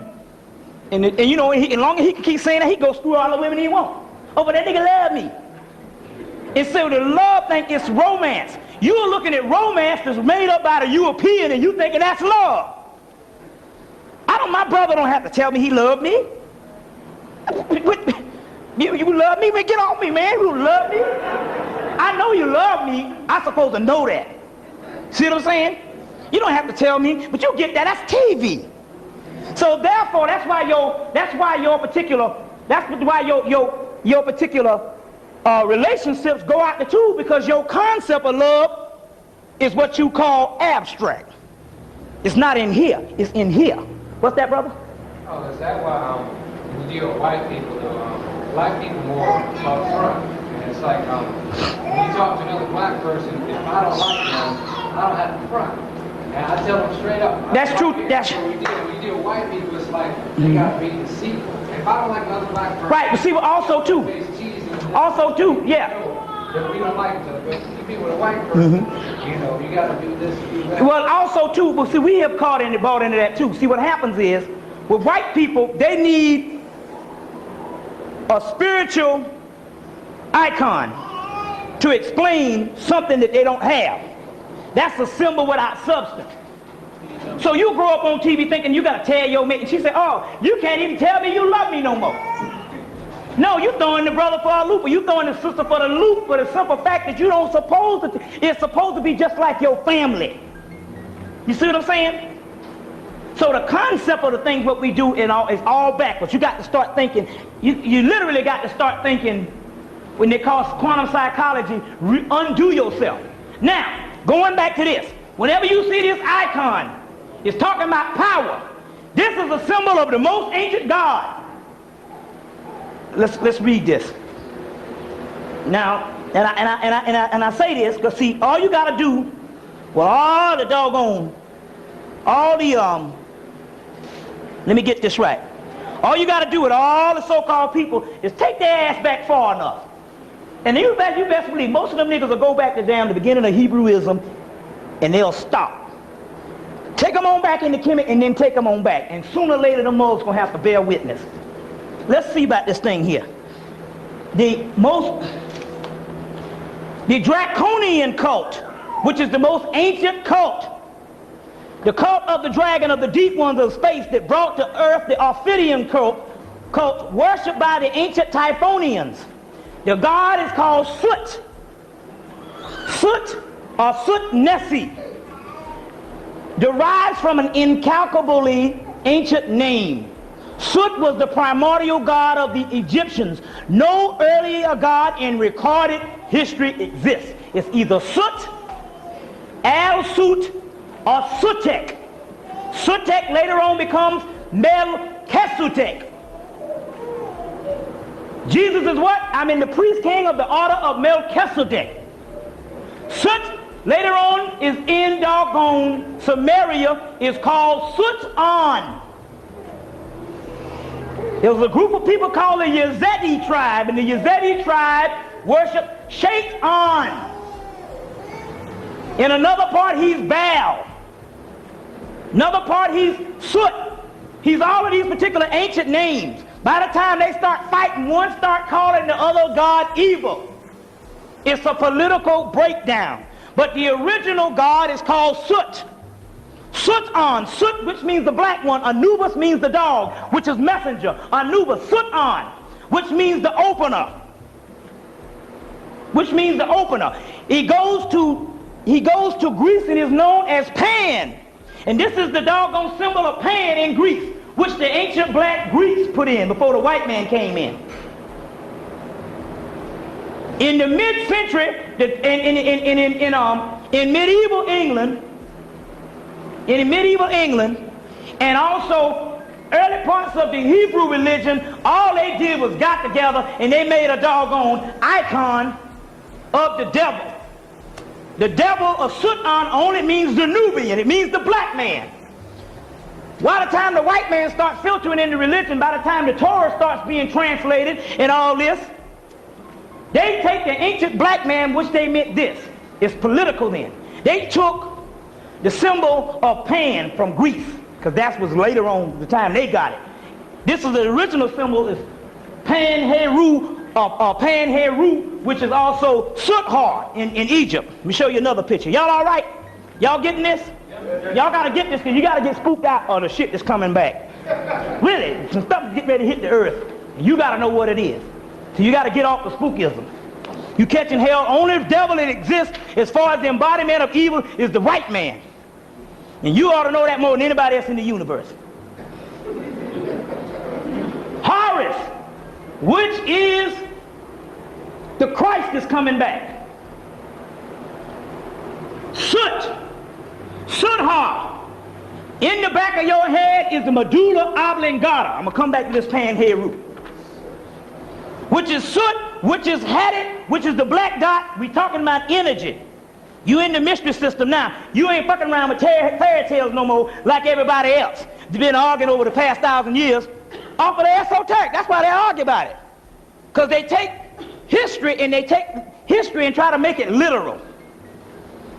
And you know, as long as he can keep saying that, he goes through all the women he wants. Oh, but that nigga love me. And so the love thing is romance. You're looking at romance that's made up by the European and you thinking that's love. My brother don't have to tell me he loved me. You love me? Man, get off me, man. You love me? I know you love me. I'm supposed to know that. See what I'm saying? You don't have to tell me, but you get that. That's TV. So therefore, that's why your particular relationships go out the tube, because your concept of love is what you call abstract. It's not in here. It's in here. What's that, brother? Oh, is that why when you deal with white people, black people more up front? And it's like when you talk to another black person, if I don't like them, I don't have to front. And I tell them straight up. That's true. That's when you deal with white people, it's like they got to be deceitful. If I don't like another black person, right. But see, also too. Yeah. If we don't like to be with a white person, you know, you got to do this, do that. Well, also too, but see, we have bought into that too. See, what happens is, with white people, they need a spiritual icon to explain something that they don't have. That's a symbol without substance. So you grow up on TV thinking you got to tell your mate, and she said, oh, you can't even tell me you love me no more. No, you throwing the brother for a loop, or you throwing the sister for the loop for the simple fact that you don't it's supposed to be just like your family. You see what I'm saying? So the concept of the things what we do is all backwards. You got to start thinking, you literally got to start thinking, when they call quantum psychology, undo yourself. Now, going back to this, whenever you see this icon, it's talking about power. This is a symbol of the most ancient God. Let's read this. Now, and I say this because see, all you got to do, well, all the doggone, let me get this right. All you got to do with all the so-called people is take their ass back far enough. And you best believe most of them niggas will go back to the beginning of Hebrewism, and they'll stop. Take them on back into Kemet and then take them on back. And sooner or later, the mugs going to have to bear witness. Let's see about this thing here. The draconian cult, which is the most ancient cult, the cult of the dragon of the deep ones of space that brought to earth the Ophidian cult worshipped by the ancient Typhonians. The god is called Sut. Sut or Sut-Nessi derives from an incalculably ancient name. Sut was the primordial god of the Egyptians. No earlier god in recorded history exists. It's either Sut, Al-Sut, or Sutek. Sutek later on becomes Melchizedek. Jesus is what? I'm in the priest king of the order of Melchizedek. Sut later on is in doggone Samaria, is called Sut-On. There was a group of people called the Yazidi tribe, and the Yazidi tribe worshiped Shaitan. In another part, he's Baal. Another part, he's Soot. He's all of these particular ancient names. By the time they start fighting, one start calling the other god evil. It's a political breakdown. But the original god is called Soot. Soot-on, Soot, which means the black one. Anubis means the dog, which is messenger. Anubis, Soot-on, which means the opener. Which means the opener. He goes to Greece and is known as Pan. And this is the doggone symbol of Pan in Greece, which the ancient black Greeks put in before the white man came in. In the mid-century, in medieval England, and also early parts of the Hebrew religion, all they did was got together and they made a doggone icon of the devil. The devil of Soot-on only means the Nubian. It means the black man. By the time the white man starts filtering into religion, by the time the Torah starts being translated and all this, they take the ancient black man, which they meant this. It's political then. They took the symbol of Pan from Greece, because that was later on the time they got it. This is the original symbol, is Pan-Heru, which is also Soot-har in Egypt. Let me show you another picture. Y'all all right? Y'all getting this? Y'all got to get this, because you got to get spooked out of the shit that's coming back. Really, some stuff is getting ready to hit the earth. And you got to know what it is. So you got to get off the spookism. You catching hell, only devil that exists as far as the embodiment of evil is the white man. And you ought to know that more than anybody else in the universe. Horus, which is the Christ that's coming back. Soot, Soot-har. In the back of your head is the medulla oblongata. I'm going to come back to this Pan-Heru. Which is Soot, which is Hadit, which is the black dot. We talking about energy. You in the mystery system now. You ain't fucking around with fairy tales no more like everybody else. They've been arguing over the past 1,000 years off of the esoteric. That's why they argue about it. Because they take history and try to make it literal.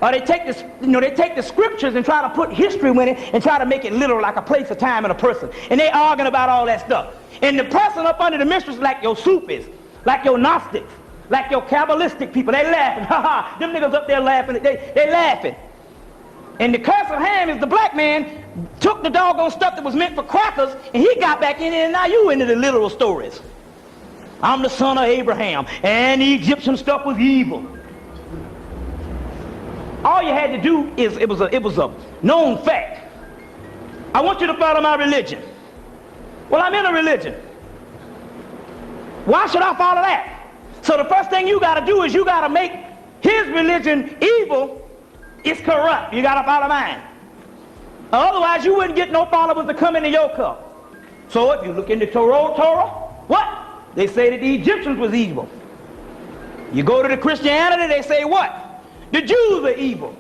Or they take this, they take the scriptures and try to put history with it and try to make it literal, like a place, a time, and a person. And they arguing about all that stuff. And the person up under the mysteries, like your Sufis, like your Gnostics, like your Kabbalistic people, they laughing. Ha ha, them niggas up there laughing, they laughing. And the curse of Ham is the black man took the doggone stuff that was meant for crackers and he got back in it, and now you into the literal stories. I'm the son of Abraham, and the Egyptian stuff was evil. All you had to do is, it was a known fact. I want you to follow my religion. Well, I'm in a religion. Why should I follow that? So the first thing you got to do is you got to make his religion evil. It's corrupt. You got to follow mine. Otherwise, you wouldn't get no followers to come into your cup. So if you look into Torah, what? They say that the Egyptians was evil. You go to the Christianity, they say what? The Jews are evil.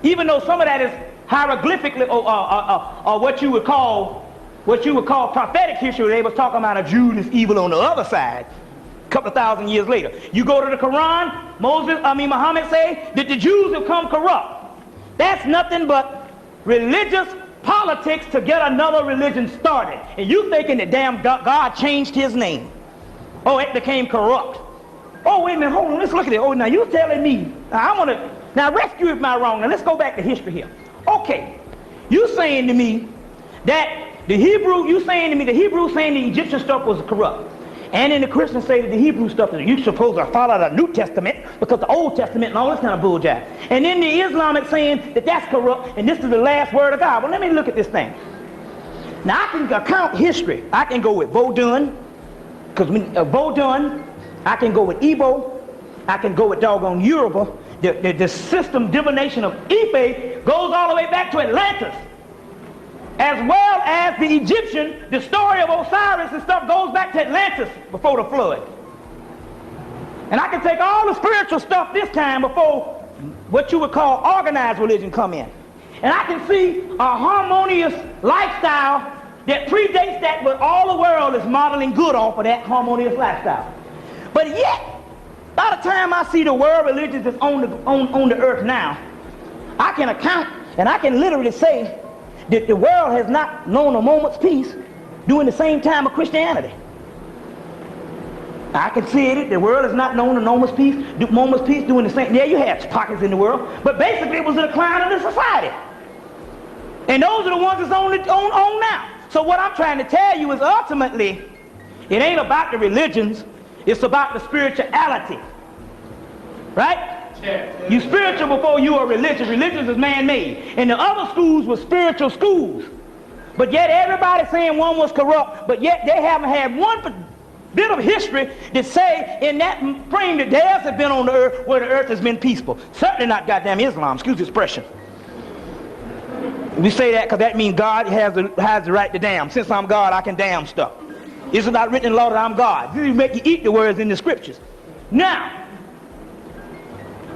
Even though some of that is hieroglyphically or what you would call prophetic history. They was talking about a Jew that's evil on the other side a couple of thousand years later. You go to the Quran, Muhammad say that the Jews have come corrupt. That's nothing but religious politics to get another religion started. And you thinking that damn God changed his name. Oh, it became corrupt. Oh, wait a minute, hold on, let's look at it. Oh, now you're telling me, now rescue if I'm wrong. Now let's go back to history here. Okay, you saying to me that the Hebrew saying the Egyptian stuff was corrupt. And then the Christians say that the Hebrew stuff, that you're supposed to follow the New Testament because the Old Testament and all this kind of bull jive. And then the Islamic saying that that's corrupt and this is the last word of God. Well, let me look at this thing. Now I can account history. I can go with Vodun, because Vodun, I can go with Igbo, I can go with doggone Yoruba. The system divination of Ife goes all the way back to Atlantis. As well as the Egyptian, the story of Osiris and stuff goes back to Atlantis before the flood. And I can take all the spiritual stuff this time before what you would call organized religion come in. And I can see a harmonious lifestyle that predates that, but all the world is modeling good off of that harmonious lifestyle. But yet, by the time I see the world religions that's on the earth now, I can account and I can literally say that the world has not known a moment's peace during the same time of Christianity. I can see it. The world has not known a moment's peace during the same. Yeah, you had pockets in the world, but basically it was a decline of the society. And those are the ones that's on now. So what I'm trying to tell you is ultimately, it ain't about the religions, it's about the spirituality. Right? You spiritual before you are religious. Religious is man-made. And the other schools were spiritual schools. But yet everybody saying one was corrupt, but yet they haven't had one bit of history that say in that frame that theirs have been on the earth where the earth has been peaceful. Certainly not goddamn Islam, excuse the expression. We say that because that means God has the right to damn. Since I'm God, I can damn stuff. It's not written in the law that I'm God. This make you eat the words in the scriptures. Now,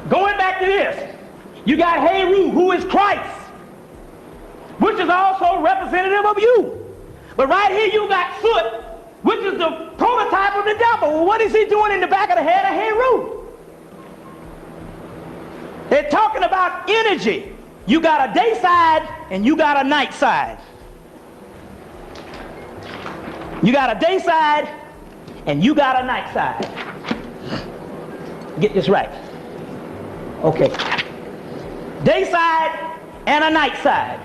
going back to this, you got Heru, who is Christ, which is also representative of you. But right here you got Foot, which is the prototype of the devil. Well, what is he doing in the back of the head of Heru? They're talking about energy. You got a day side and you got a night side. You got a day side and you got a night side. Get this right. Okay. Day side and a night side.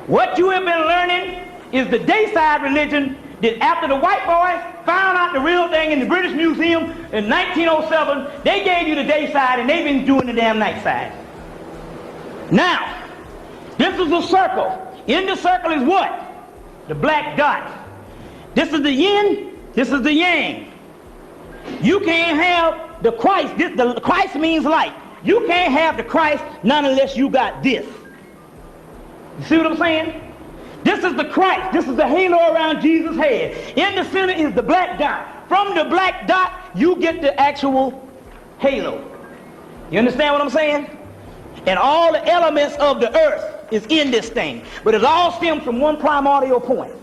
What you have been learning is the day side religion that after the white boys found out the real thing in the British Museum in 1907, they gave you the day side and they've been doing the damn night side. Now, this is a circle. In the circle is what? The black dot. This is the yin, this is the yang. You can't have the Christ. The Christ means light. You can't have the Christ none unless you got this. You see what I'm saying? This is the Christ. This is the halo around Jesus' head. In the center is the black dot. From the black dot, you get the actual halo. You understand what I'm saying? And all the elements of the earth is in this thing. But it all stems from one primordial point.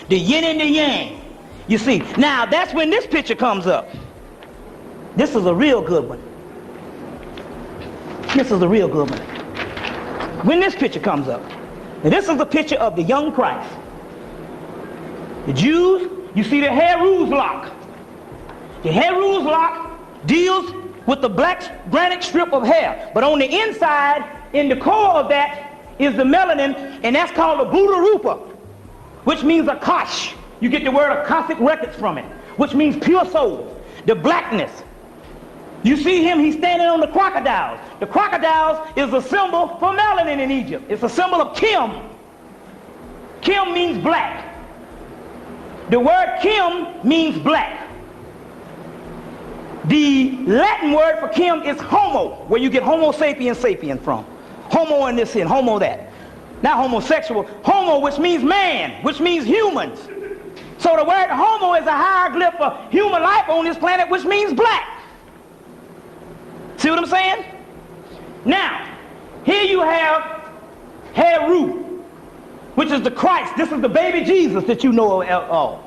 The yin and the yang. You see, now that's when this picture comes up. This is a real good one. This is a real good one. When this picture comes up. Now this is the picture of the young Christ. The Jews, you see the Heru's lock. The Heru's lock deals with the black granite strip of hair. But on the inside, in the core of that, is the melanin, and that's called a Buddha Rupa, which means Akash. You get the word Akashic records from it, which means pure soul. The blackness. You see him, he's standing on the crocodiles. The crocodiles is a symbol for melanin in Egypt. It's a symbol of Kim. Kim means black. The word Kim means black. The Latin word for Kim is homo, where you get homo sapiens sapien from. Homo in this and homo that. Not homosexual. Homo, which means man, which means humans. So the word homo is a hieroglyph for human life on this planet, which means black. See what I'm saying? Now, here you have Heru, which is the Christ. This is the baby Jesus that you know of.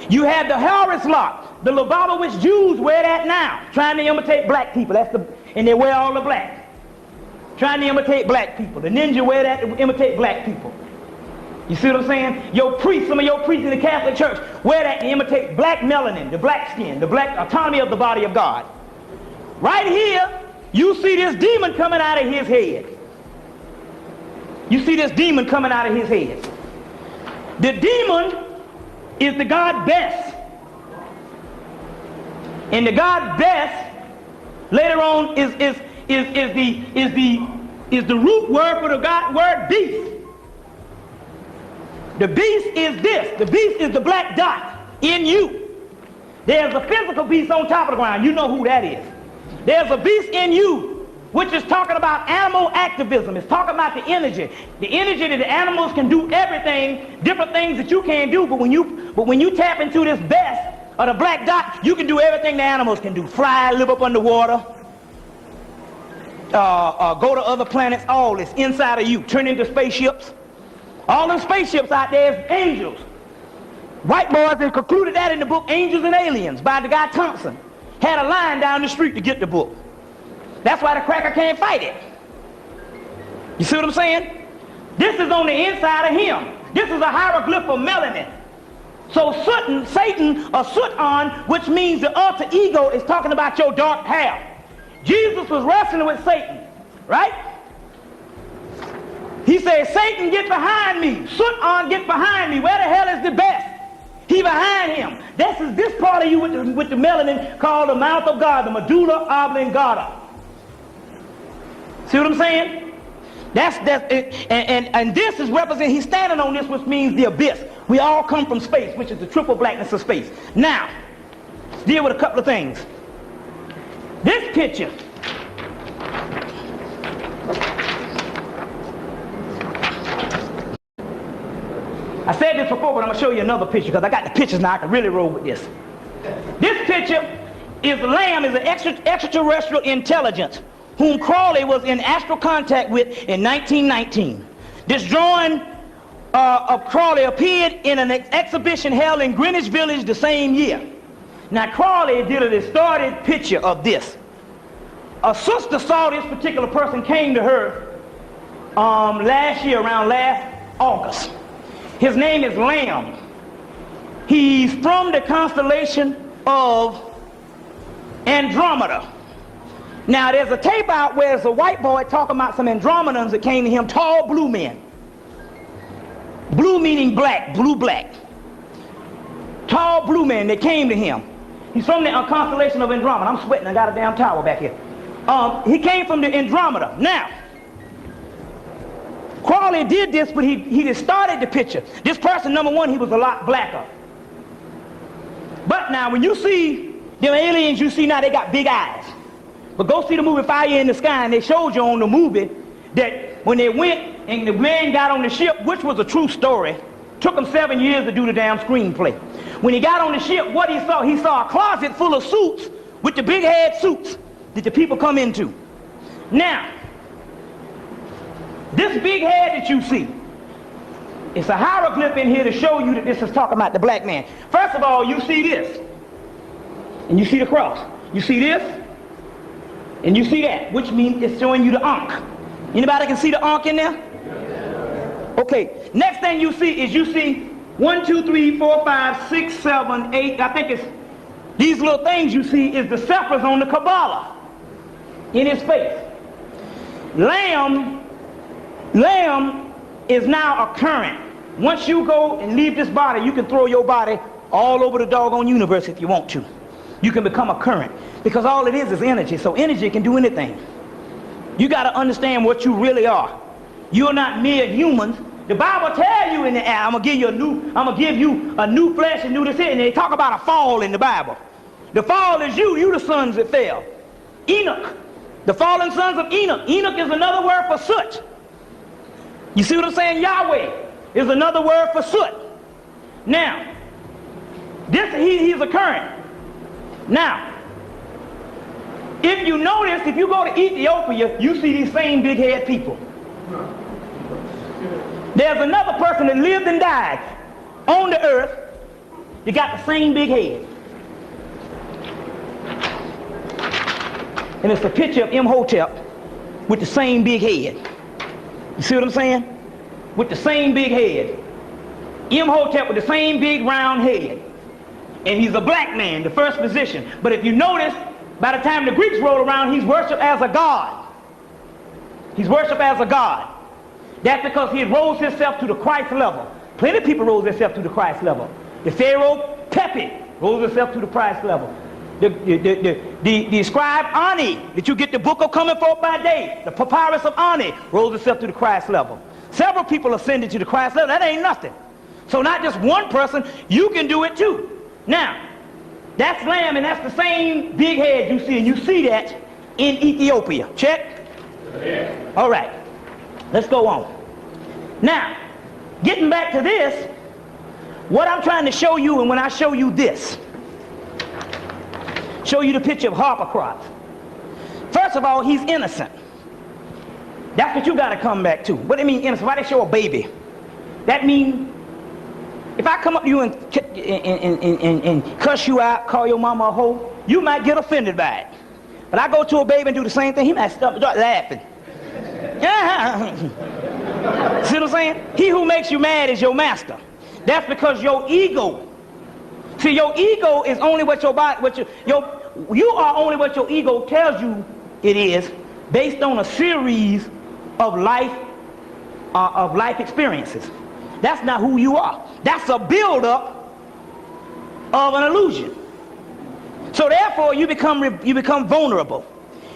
You have the Horus lock, the Lubaba which Jews wear that now, trying to imitate black people. And they wear all the black. Trying to imitate black people. The ninja wear that to imitate black people. You see what I'm saying? Your priests, some of your priests in the Catholic Church wear that to imitate black melanin, the black skin, the black autonomy of the body of God. Right here, you see this demon coming out of his head. You see this demon coming out of his head. The demon is the god Bes. And the god Bes later on is the root word for the god word beast. The beast is this. The beast is the black dot in you. There's a physical beast on top of the ground. You know who that is. There's a beast in you, which is talking about animal activism. It's talking about the energy that the animals can do everything, different things that you can't do. But when you tap into this Bes or the black dot, you can do everything the animals can do. Fly, live up underwater, go to other planets. All this inside of you. Turn into spaceships. All them spaceships out there is angels. White boys have concluded that in the book Angels and Aliens by the guy Thompson. Had a line down the street to get the book. That's why the cracker can't fight it. You see what I'm saying? This is on the inside of him. This is a hieroglyph of melanin. So Satan, or Sutan, which means the alter ego, is talking about your dark hair. Jesus was wrestling with Satan, right? He said, Satan, get behind me. Sutan, get behind me. Where the hell is the best? He behind him. This part of you with the melanin called the mouth of God, the medulla oblongata. See what I'm saying? And this is representing, he's standing on this, which means the abyss. We all come from space, which is the triple blackness of space. Now, let's deal with a couple of things. This picture, I said this before, but I'm going to show you another picture because I got the pictures now. I can really roll with this. This picture is the Lamb, is an extraterrestrial intelligence whom Crawley was in astral contact with in 1919. This drawing of Crawley appeared in an exhibition held in Greenwich Village the same year. Now Crawley did a distorted picture of this. A sister saw this particular person, came to her last year, around last August. His name is Lamb. He's from the constellation of Andromeda. Now there's a tape out where there's a white boy talking about some Andromedans that came to him, tall blue men. Blue meaning black, blue black. Tall blue men that came to him. He's from the constellation of Andromeda. I'm sweating, I got a damn towel back here. He came from the Andromeda. Now, Crawley did this, but he distorted the picture. This person, number one, he was a lot blacker. But now when you see them aliens you see now, they got big eyes. But go see the movie Fire in the Sky, and they showed you on the movie that when they went and the man got on the ship, which was a true story, took him 7 years to do the damn screenplay. When he got on the ship, what he saw a closet full of suits with the big head suits that the people come into. Now, this big head that you see, it's a hieroglyph in here to show you that this is talking about the black man. First of all, you see this, and you see the cross. You see this, and you see that, which means it's showing you the Ankh. Anybody can see the Ankh in there? Okay, next thing you see is you see 1, 2, 3, 4, 5, 6, 7, 8, I think it's these little things you see is the ciphers on the Kabbalah in his face. Lamb is now a current. Once you go and leave this body, you can throw your body all over the doggone universe if you want to. You can become a current because all it is energy. So energy can do anything. You got to understand what you really are. You're not mere humans. The Bible tells you in the I'm gonna give you a new flesh and new this here. And they talk about a fall in the Bible. The fall is you the sons that fell. Enoch, the fallen sons of Enoch. Enoch is another word for soot. You see what I'm saying? Yahweh is another word for soot. Now, he's a current. Now, if you notice, if you go to Ethiopia, you see these same big head people. There's another person that lived and died on the earth that got the same big head. And it's a picture of Imhotep with the same big head. You see what I'm saying? With the same big head. Imhotep with the same big round head. And he's a black man, the first position. But if you notice, by the time the Greeks roll around, he's worshipped as a god. He's worshipped as a god. That's because he rose himself to the Christ level. Plenty of people rose themselves to the Christ level. The Pharaoh Pepi rose himself to the Christ level. The scribe Ani, that you get the book of coming forth by day, the papyrus of Ani, rose itself to the Christ level. Several people ascended to the Christ level. That ain't nothing. So not just one person, you can do it too. Now, that's Lamb, and that's the same big head you see, and you see that in Ethiopia. Check? Yeah. All right. Let's go on. Now, getting back to this, what I'm trying to show you, and when I show you this, show you the picture of Harpocrates. First of all, he's innocent. That's what you got to come back to. What do you mean innocent? Why they show a baby? That means if I come up to you and cuss you out, call your mama a hoe, you might get offended by it. But I go to a baby and do the same thing, he might start laughing. Yeah. See what I'm saying? He who makes you mad is your master. That's because your ego. See, your ego is only what your body, you are only what your ego tells you it is, based on a series of life experiences. That's not who you are. That's a build-up of an illusion. So therefore, you become vulnerable.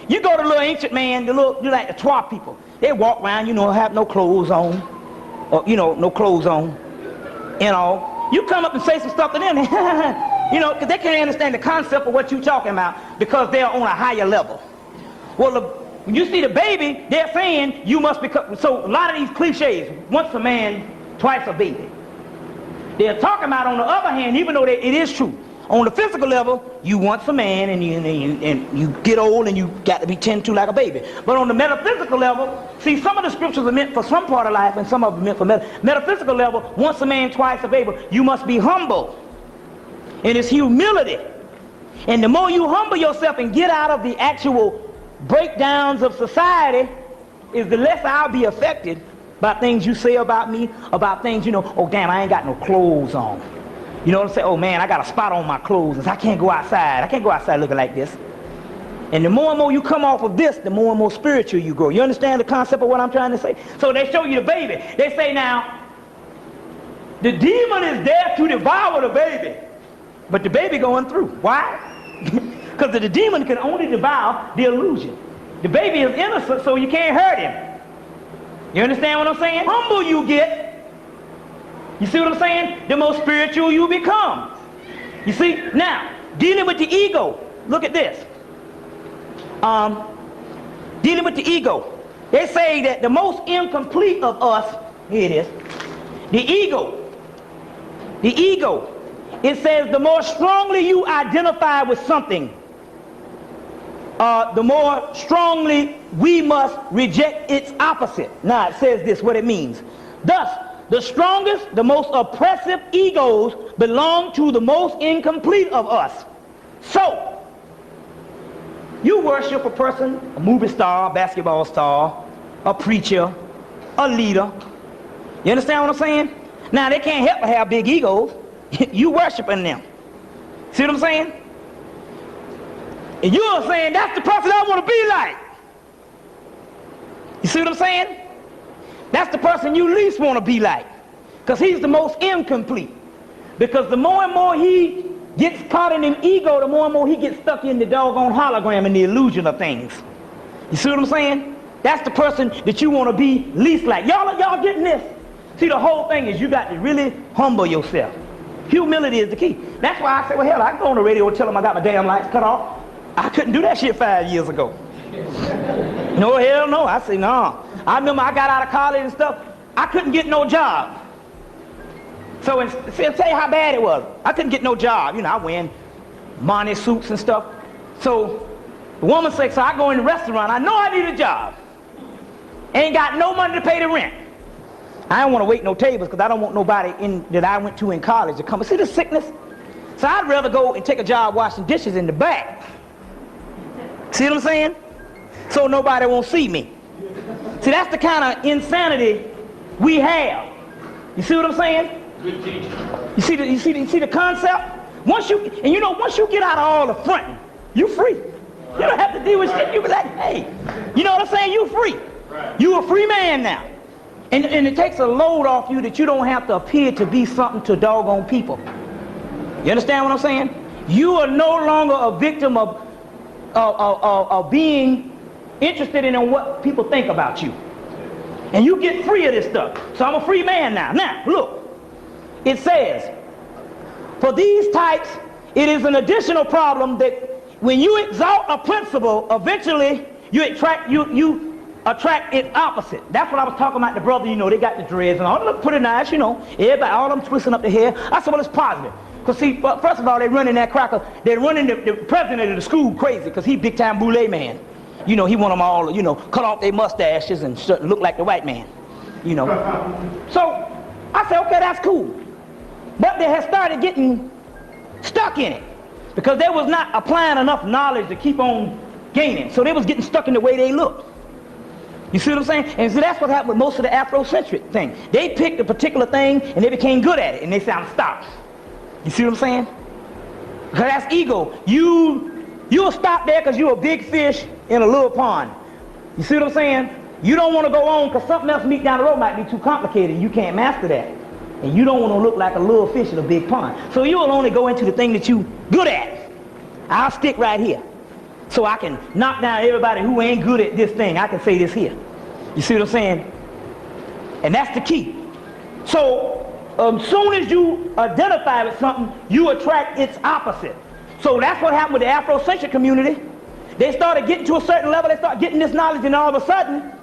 You go to the little ancient man, you like the Twa people. They walk around, have no clothes on, or no clothes on, You come up and say some stuff to them, because they can't understand the concept of what you're talking about because they're on a higher level. Well, when you see the baby, they're saying you must become. So a lot of these cliches, once a man, twice a baby. They're talking about, on the other hand, even though it is true, on the physical level, you once a man and you get old and you got to be tended to like a baby. But on the metaphysical level, see, some of the scriptures are meant for some part of life and some of them are meant for metaphysical level. Once a man, twice a baby. You must be humble. And it's humility. And the more you humble yourself and get out of the actual breakdowns of society, is the less I'll be affected by things you say about me, about things, oh damn, I ain't got no clothes on. You know what I'm saying? Oh man, I got a spot on my clothes. I can't go outside. I can't go outside looking like this. And the more and more you come off of this, the more and more spiritual you grow. You understand the concept of what I'm trying to say? So they show you the baby. They say now, the demon is there to devour the baby. But the baby going through. Why? Because the demon can only devour the illusion. The baby is innocent, so you can't hurt him. You understand what I'm saying? Humble you get. You see what I'm saying? The more spiritual you become. You see? Now, dealing with the ego. Look at this. Dealing with the ego. They say that the most incomplete of us, here it is, the ego. The ego. It says the more strongly you identify with something, the more strongly we must reject its opposite. Now it says this, what it means. Thus, the strongest, the most oppressive egos belong to the most incomplete of us. So, you worship a person, a movie star, basketball star, a preacher, a leader. You understand what I'm saying? Now, they can't help but have big egos. You worshiping them. See what I'm saying? And you're saying, that's the person I want to be like. You see what I'm saying? That's the person you least want to be like. Because he's the most incomplete. Because the more and more he gets caught in an ego, the more and more he gets stuck in the doggone hologram and the illusion of things. You see what I'm saying? That's the person that you want to be least like. Y'all getting this? See, the whole thing is you got to really humble yourself. Humility is the key. That's why I say, well, hell, I can go on the radio and tell them I got my damn lights cut off. I couldn't do that shit 5 years ago. No, hell no. I say, no. I remember I got out of college and stuff. I couldn't get no job. So, I'll tell you how bad it was. I couldn't get no job. I wearing money suits and stuff. So, the woman said, so I go in the restaurant. I know I need a job. Ain't got no money to pay the rent. I don't want to wait no tables because I don't want nobody that I went to in college to come and see the sickness. So I'd rather go and take a job washing dishes in the back. See what I'm saying? So nobody won't see me. See, that's the kind of insanity we have. You see what I'm saying? Good teacher. You see the concept? Once you get out of all the fronting, you free. You don't have to deal with shit. You be like, hey, you know what I'm saying? You free. Right. You a free man now. And it takes a load off you that you don't have to appear to be something to doggone people. You understand what I'm saying? You are no longer a victim of being interested in what people think about you. And you get free of this stuff. So I'm a free man now. Now, look. It says, for these types, it is an additional problem that when you exalt a principle, eventually you attract its opposite. That's what I was talking about. The brother, they got the dreads and all. They look pretty nice, Everybody, all them twisting up the hair. I said, well, it's positive. Because see, first of all, they're running that cracker. They're running the president of the school crazy because he big time boule man. He want them all, cut off their mustaches and look like the white man. So I said, okay, that's cool. But they had started getting stuck in it because they was not applying enough knowledge to keep on gaining. So they was getting stuck in the way they looked. You see what I'm saying? And so that's what happened with most of the Afrocentric thing. They picked a particular thing and they became good at it, and they said, I'm stopped. You see what I'm saying? Because that's ego. You'll stop there because you're a big fish in a little pond. You see what I'm saying? You don't want to go on because something else meet down the road might be too complicated. You can't master that. And you don't want to look like a little fish in a big pond. So you will only go into the thing that you good at. I'll stick right here. So I can knock down everybody who ain't good at this thing. I can say this here. You see what I'm saying? And that's the key. So soon as you identify with something, you attract its opposite. So that's what happened with the Afrocentric community. They started getting to a certain level, they started getting this knowledge, and all of a sudden,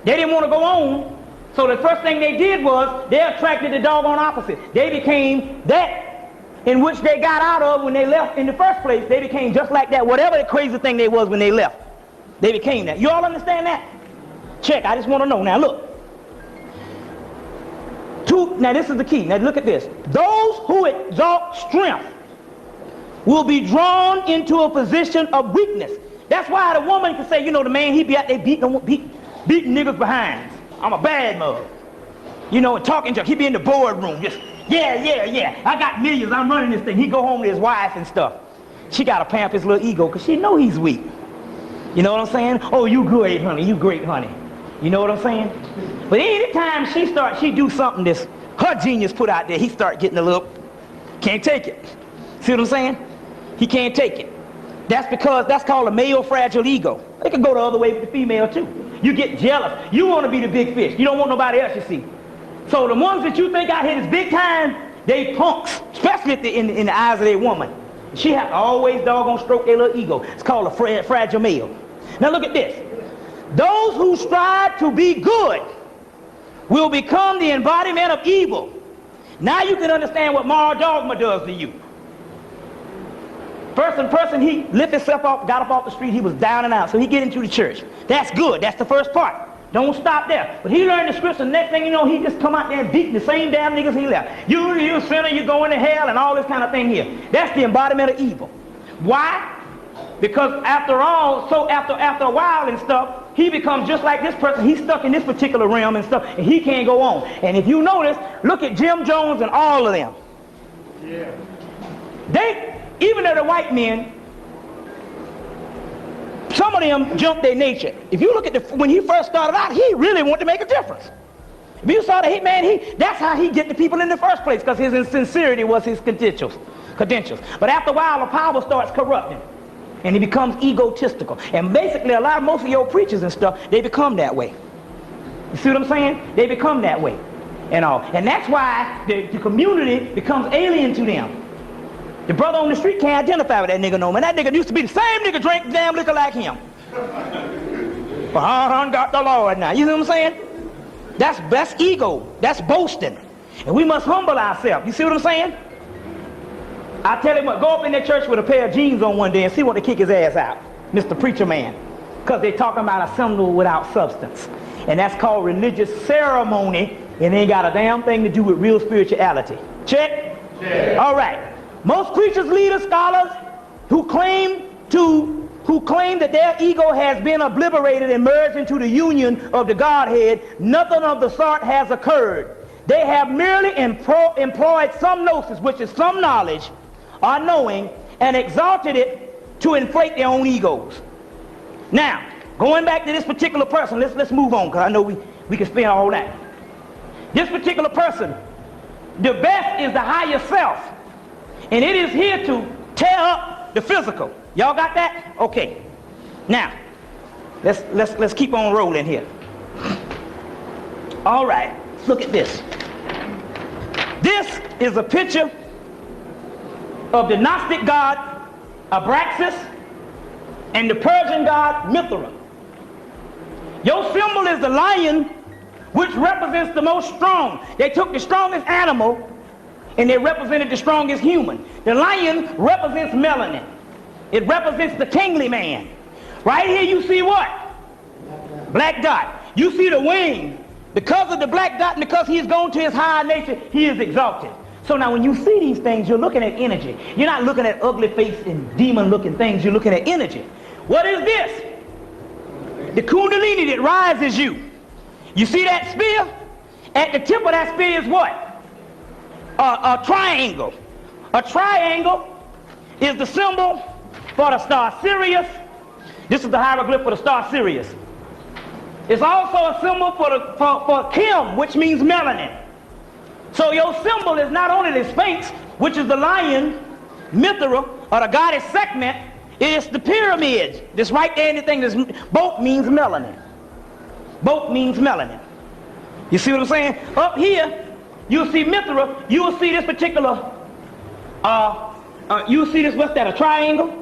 they didn't want to go on. So the first thing they did was, they attracted the doggone opposite. They became that in which they got out of when they left in the first place. They became just like that, whatever the crazy thing they was when they left. They became that. You all understand that? Check, I just want to know. Now look. Now this is the key. Now look at this. Those who exalt strength will be drawn into a position of weakness. That's why the woman can say, you know, the man, he be out there beating niggas behind. I'm a bad mother. You know, and talking junk. He be in the boardroom just, yeah. I got millions. I'm running this thing. He go home to his wife and stuff. She got to pamp his little ego because she know he's weak. You know what I'm saying? Oh, you great, honey. You great, honey. You know what I'm saying? But anytime she do something that's her genius put out there, he start getting a little, can't take it. See what I'm saying? He can't take it. That's because that's called a male fragile ego. It can go the other way with the female too. You get jealous. You want to be the big fish. You don't want nobody else, you see. So the ones that you think out here is big time, they punks, especially in the eyes of their woman. She has to always doggone stroke their little ego. It's called a fragile male. Now look at this. Those who strive to be good will become the embodiment of evil. Now you can understand what moral dogma does to you. Person, he lifted himself up, got up off the street, he was down and out, so he get into the church. That's good, that's the first part. Don't stop there. But he learned the scripture, next thing you know, he just come out there and beat the same damn niggas he left. You sinner, you going to hell, and all this kind of thing here. That's the embodiment of evil. Why? Because after all, so after a while and stuff, he becomes just like this person. He's stuck in this particular realm and stuff, and he can't go on. And if you notice, look at Jim Jones and all of them. Yeah. Even though the white men, some of them jumped their nature. If you look at when he first started out, he really wanted to make a difference. If you saw the hit man, that's how he get the people in the first place, because his insincerity was his credentials. But after a while, the power starts corrupting, and he becomes egotistical. And basically, most of your preachers and stuff, they become that way. You see what I'm saying? They become that way, and all. And that's why the community becomes alien to them. The brother on the street can't identify with that nigga no more. That nigga used to be the same nigga drink damn liquor like him. But I got the Lord now. You know what I'm saying? That's ego. That's boasting. And we must humble ourselves. You see what I'm saying? I tell him what, go up in that church with a pair of jeans on one day and see what to kick his ass out. Mr. Preacher Man. Because they're talking about a symbol without substance. And that's called religious ceremony. And it ain't got a damn thing to do with real spirituality. Check? All right. Most preachers, leaders, scholars who claim that their ego has been obliterated and merged into the union of the Godhead, nothing of the sort has occurred. They have merely employed some gnosis, which is some knowledge or knowing, and exalted it to inflate their own egos. Now, going back to this particular person, let's move on, because I know we can spend all that. This particular person, the best is the higher self. And it is here to tear up the physical. Y'all got that? Okay. Now, let's keep on rolling here. All right. Look at this. This is a picture of the Gnostic god Abraxas and the Persian god Mithra. Your symbol is the lion, which represents the most strong. They took the strongest animal and they represented the strongest human. The lion represents melanin. It represents the kingly man. Right here you see what? Black dot. You see the wing. Because of the black dot and because he's gone to his higher nature, he is exalted. So now when you see these things, you're looking at energy. You're not looking at ugly face and demon looking things. You're looking at energy. What is this? The kundalini that rises you. You see that spear? At the tip of that spear is what? A triangle. A triangle is the symbol for the star Sirius. This is the hieroglyph for the star Sirius. It's also a symbol for Kim, which means melanin. So your symbol is not only the Sphinx, which is the lion, Mithra, or the goddess Sekhmet, it is the pyramids. This right there, anything that's both means melanin. Both means melanin. You see what I'm saying? Up here, you'll see Mithra, you'll see this particular, you'll see this, what's that, a triangle?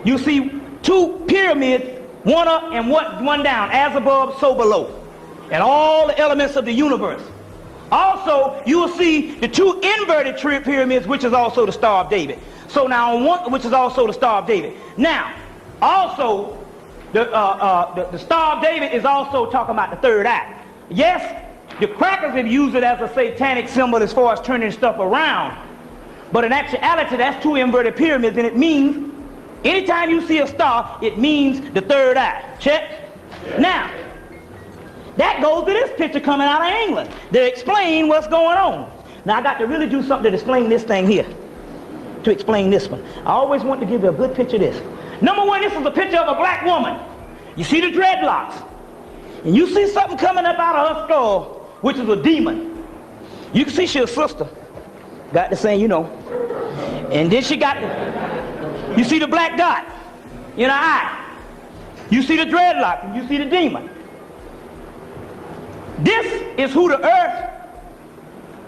You see two pyramids, one up and one down, as above, so below. And all the elements of the universe. Also, you will see the two inverted pyramids, which is also the Star of David. So now, which is also the Star of David. Now, also, the Star of David is also talking about the third eye. Yes, the crackers have used it as a satanic symbol as far as turning stuff around. But in actuality, that's two inverted pyramids, and it means, anytime you see a star, it means the third eye. Check? Now, that goes to this picture coming out of England to explain what's going on. Now, I got to really do something to explain this thing here. To explain this one. I always want to give you a good picture of this. Number one, this is a picture of a black woman. You see the dreadlocks. And you see something coming up out of her skull, which is a demon. You can see she's a sister. Got the same, you know. And then she got the, you see the black dot in her eye. You see the dreadlock, and you see the demon. This is who the earth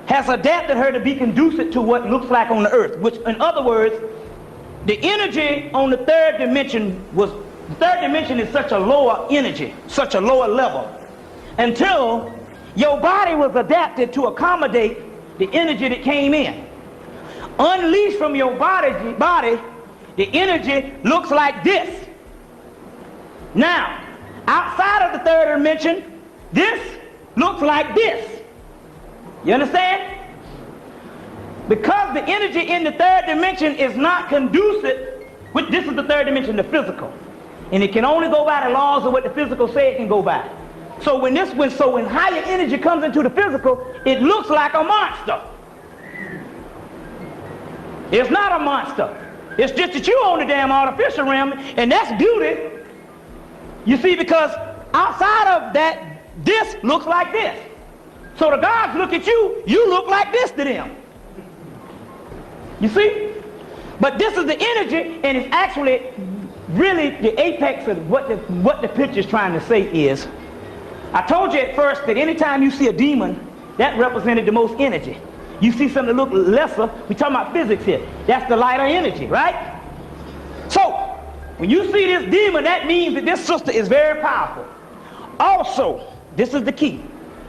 has adapted her to be conducive to what looks like on the earth, which, in other words, the energy on the third dimension was, the third dimension is such a lower energy, such a lower level, until your body was adapted to accommodate the energy that came in. Unleashed from your body, the energy looks like this. Now, outside of the third dimension, this looks like this. You understand? Because the energy in the third dimension is not conducive, which this is the third dimension, the physical. And it can only go by the laws of what the physical say it can go by. So when higher energy comes into the physical, it looks like a monster. It's not a monster. It's just that you own the damn artificial realm, and that's beauty. You see, because outside of that, this looks like this. So the gods look at you, you look like this to them. You see? But this is the energy, and it's actually really the apex of what the picture is trying to say is, I told you at first that anytime you see a demon, that represented the most energy. You see something that looks lesser, we're talking about physics here. That's the lighter energy, right? So, when you see this demon, that means that this sister is very powerful. Also, this is the key.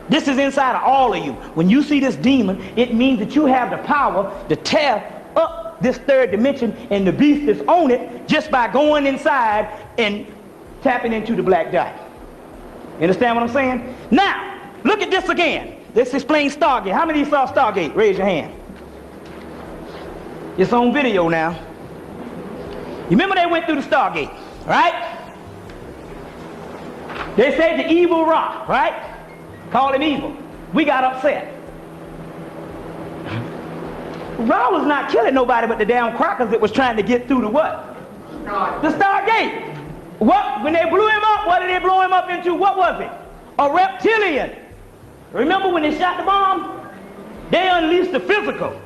This is inside of all of you. When you see this demon, it means that you have the power to tear up this third dimension and the beast that's on it just by going inside and tapping into the black dot. You understand what I'm saying? Now, look at this again. Let's explain Stargate. How many of you saw Stargate? Raise your hand. It's on video now. You remember they went through the Stargate, right? They said the evil Ra, right? Called him evil. We got upset. Ra was not killing nobody but the damn crackers that was trying to get through the what? The Stargate. What? When they blew him up, what did they blow him up into? What was it? A reptilian. Remember when they shot the bomb? They unleashed the physical.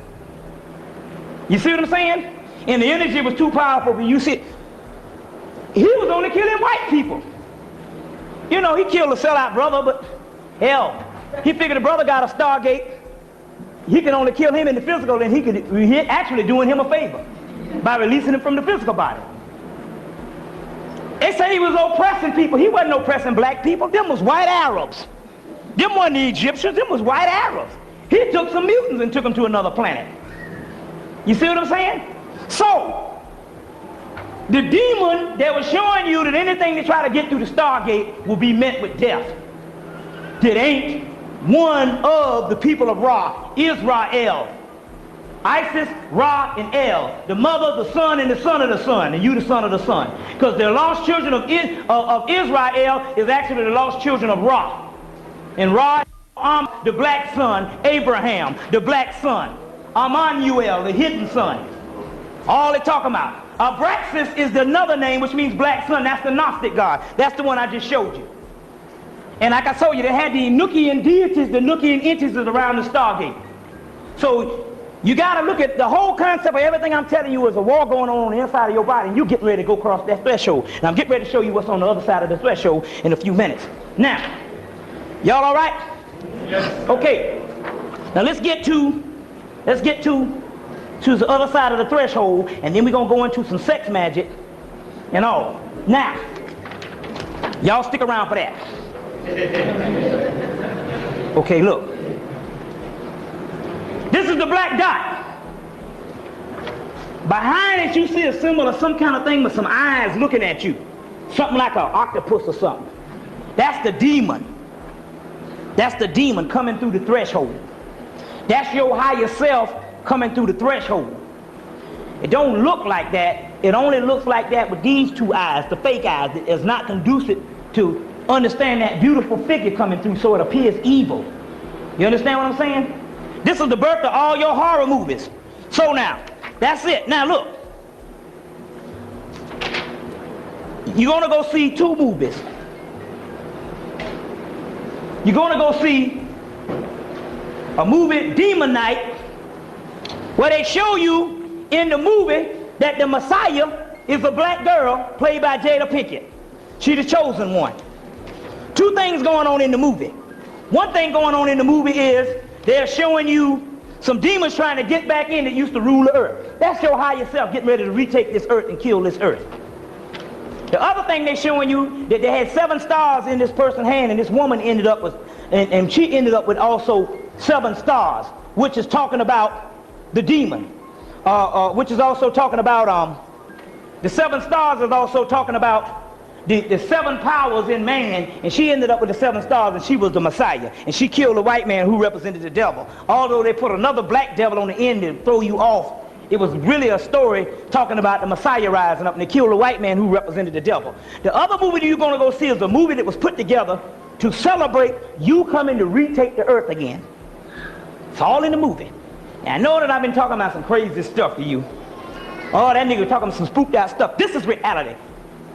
You see what I'm saying? And the energy was too powerful for you. See, he was only killing white people. You know, he killed a sellout brother, but hell, he figured the brother got a Stargate. He can only kill him in the physical, and he actually doing him a favor by releasing him from the physical body. They say he was oppressing people. He wasn't oppressing black people. Them was white Arabs. Them wasn't the Egyptians. Them was white Arabs. He took some mutants and took them to another planet. You see what I'm saying? So, the demon that was showing you that anything that try to get through the Stargate will be met with death. That ain't one of the people of Ra, Israel. Isis, Ra, and El. The mother, the son, and the son of the son. And you the son of the son. Because the lost children of Israel is actually the lost children of Ra. And Ra, the black son. Abraham, the black son. Emmanuel, the hidden son. All they're talking about. Abraxas is another name which means black son. That's the Gnostic God. That's the one I just showed you. And like I told you, they had the Enochian deities, the Enochian entities around the Stargate. So you got to look at the whole concept of everything I'm telling you is a war going on the inside of your body, and you getting ready to go across that threshold. And I'm getting ready to show you what's on the other side of the threshold in a few minutes. Now, y'all all right? Yes. Okay. Now let's get to the other side of the threshold, and then we're going to go into some sex magic and all. Now, y'all stick around for that. Okay, look. This is the black dot. Behind it you see a symbol of some kind of thing with some eyes looking at you. Something like an octopus or something. That's the demon. That's the demon coming through the threshold. That's your higher self coming through the threshold. It don't look like that. It only looks like that with these two eyes, the fake eyes. It is not conducive to understand that beautiful figure coming through, so it appears evil. You understand what I'm saying? This is the birth of all your horror movies. So now, that's it. Now look. You're going to go see two movies. You're going to go see a movie, Demon Night, where they show you in the movie that the Messiah is a black girl played by Jada Pinkett. She's the chosen one. Two things going on in the movie. One thing going on in the movie is they're showing you some demons trying to get back in that used to rule the earth. That's your higher self getting ready to retake this earth and kill this earth. The other thing they're showing you that they had 7 stars in this person's hand, and this woman ended up with, and she ended up with also 7 stars, which is talking about the demon. Which is also talking about, the 7 stars is also talking about the 7 powers in man, and she ended up with the 7 stars, and she was the Messiah, and she killed the white man who represented the devil. Although they put another black devil on the end to throw you off, it was really a story talking about the Messiah rising up, and they killed the white man who represented the devil. The other movie you're going to go see is a movie that was put together to celebrate you coming to retake the earth again. It's all in the movie. And I know that I've been talking about some crazy stuff to you. Oh, that nigga talking some spooked out stuff. This is reality.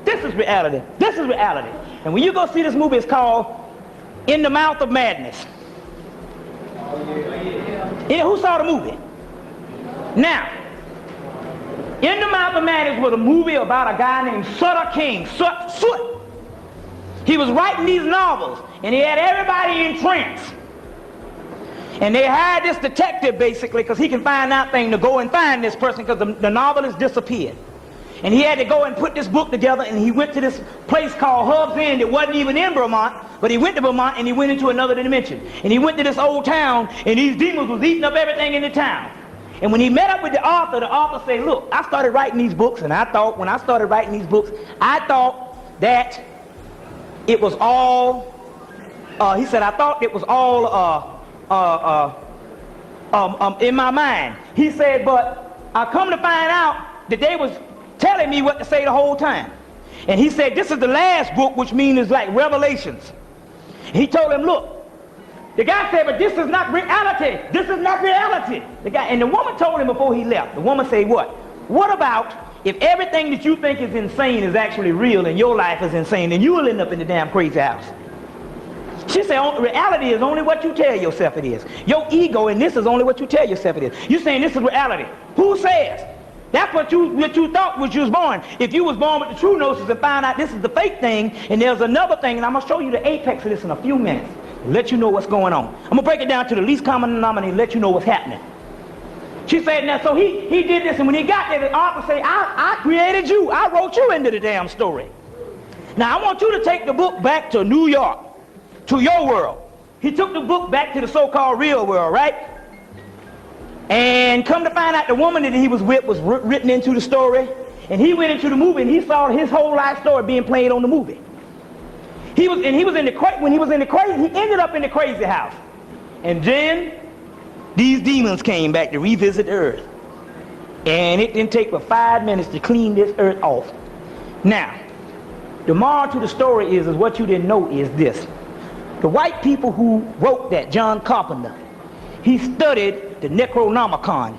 This is reality. This is reality. And when you go see this movie, it's called In the Mouth of Madness. Yeah, who saw the movie? Now, In the Mouth of Madness was a movie about a guy named Sutter King. Soot. He was writing these novels, and he had everybody in trance. And they hired this detective, basically, because he can find out things to go and find this person, because the novelist disappeared. And he had to go and put this book together, and he went to this place called Hub's End. It wasn't even in Vermont, but he went to Vermont, and he went into another dimension. And he went to this old town, and these demons was eating up everything in the town. And when he met up with the author said, look, I started writing these books, and I thought, when I started writing these books, I thought that it was all, he said, I thought it was all in my mind. He said, but I come to find out that they was telling me what to say the whole time. And he said, this is the last book, which means it's like Revelations. He told him, look, the guy said, but this is not reality. This is not reality. The guy, and the woman told him before he left, the woman said, what? What about if everything that you think is insane is actually real and your life is insane, then you will end up in the damn crazy house. She said, reality is only what you tell yourself it is. Your ego and this is only what you tell yourself it is. You're saying this is reality. Who says? That's what you thought when you was born. If you was born with the true gnosis and found out this is the fake thing, and there's another thing, and I'm going to show you the apex of this in a few minutes. Let you know what's going on. I'm going to break it down to the least common denominator and let you know what's happening. She said, now, so he did this, and when he got there, the author said, I created you. I wrote you into the damn story. Now, I want you to take the book back to New York, to your world. He took the book back to the so-called real world, right? And come to find out the woman that he was with was written into the story, and he went into the movie, and he saw his whole life story being played on the movie. When he was in the crazy, he ended up in the crazy house. And then these demons came back to revisit the earth. And it didn't take but 5 minutes to clean this earth off. Now, the moral to the story is what you didn't know is this. The white people who wrote that, John Carpenter, he studied the Necronomicon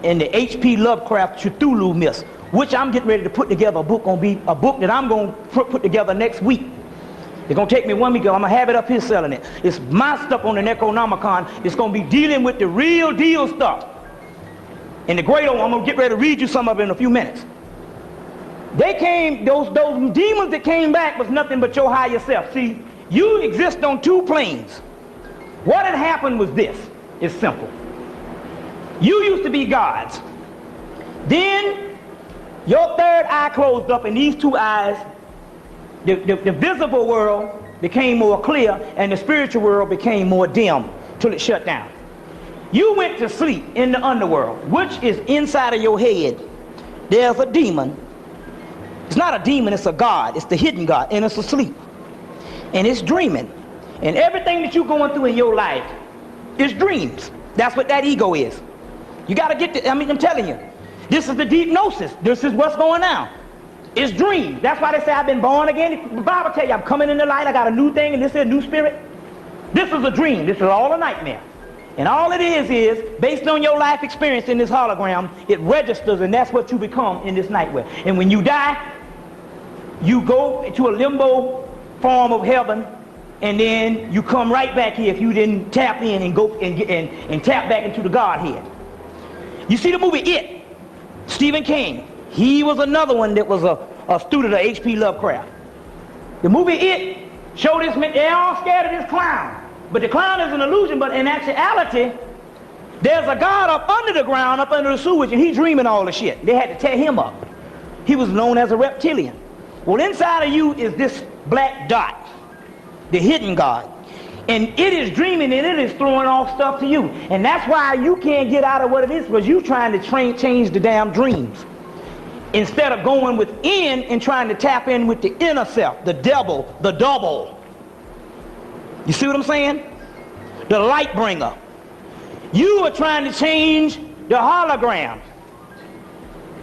and the H.P. Lovecraft Cthulhu myths, which I'm getting ready to put together a book, gonna be a book that I'm gonna put together next week. It's gonna take me 1 week, I'm gonna have it up here selling it. It's my stuff on the Necronomicon. It's gonna be dealing with the real deal stuff. And the great old, I'm gonna get ready to read you some of it in a few minutes. They came, those demons that came back was nothing but your higher self. See, you exist on two planes. What had happened was this. It's simple. You used to be gods. Then your third eye closed up and these two eyes, the visible world became more clear and the spiritual world became more dim till it shut down. You went to sleep in the underworld, which is inside of your head. There's a demon. It's not a demon, it's a god. It's the hidden god, and it's asleep. And it's dreaming. And everything that you're going through in your life is dreams. That's what that ego is. You got to get to, I'm telling you, this is the deep gnosis. This is what's going on. It's dreams. That's why they say I've been born again. The Bible tell you I'm coming in the light, I got a new thing, and this is a new spirit. This is a dream. This is all a nightmare. And all it is based on your life experience in this hologram, it registers, and that's what you become in this nightmare. And when you die, you go into a limbo form of heaven, and then you come right back here if you didn't tap in and go and tap back into the Godhead. You see the movie It, Stephen King. He was another one that was a student of H.P. Lovecraft. The movie It showed this man, they're all scared of this clown. But the clown is an illusion, but in actuality, there's a god up under the ground, up under the sewage, and he's dreaming all the shit. They had to tear him up. He was known as a reptilian. Well, inside of you is this black dot, the hidden god. And it is dreaming and it is throwing off stuff to you. And that's why you can't get out of what it is, because you're trying to change the damn dreams. Instead of going within and trying to tap in with the inner self, the devil, the double. You see what I'm saying? The light bringer. You are trying to change the hologram,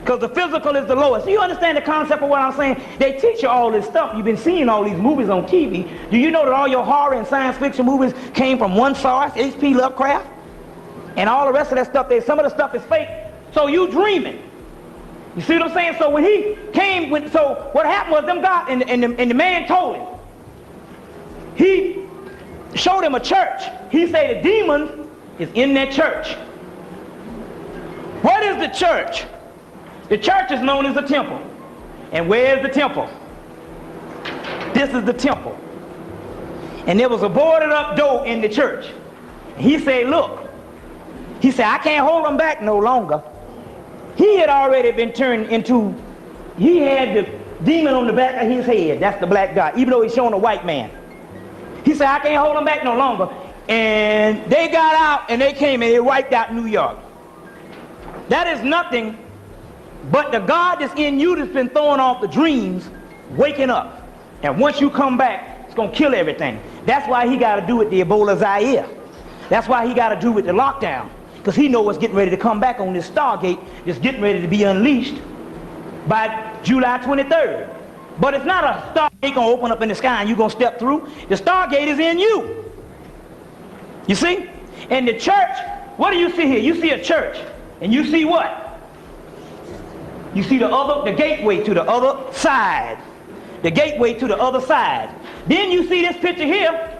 because the physical is the lowest. Do you understand the concept of what I'm saying? They teach you all this stuff. You've been seeing all these movies on TV. Do you know that all your horror and science fiction movies came from one source, H.P. Lovecraft? And all the rest of that stuff, some of the stuff is fake. So you dreaming. You see what I'm saying? So when he came with, so what happened was them God, and the man told him. He showed him a church. He said the demon is in that church. What is the church? The church is known as the temple. And where is the temple? This is the temple. And there was a boarded up door in the church. He said, look, he said, I can't hold him back no longer. He had already been turned into, he had the demon on the back of his head. That's the black god, even though he's showing a white man. He said, I can't hold him back no longer. And they got out and they came and they wiped out New York. That is nothing but the God that's in you that's been throwing off the dreams, waking up. And once you come back, it's going to kill everything. That's why he got to do with the Ebola Zaire. That's why he got to do with the lockdown. Because he knows what's getting ready to come back on this Stargate that's getting ready to be unleashed by July 23rd. But it's not a Stargate going to open up in the sky and you're going to step through. The Stargate is in you. You see? And the church, what do you see here? You see a church. And you see what? You see the gateway to the other side. The gateway to the other side. Then you see this picture here.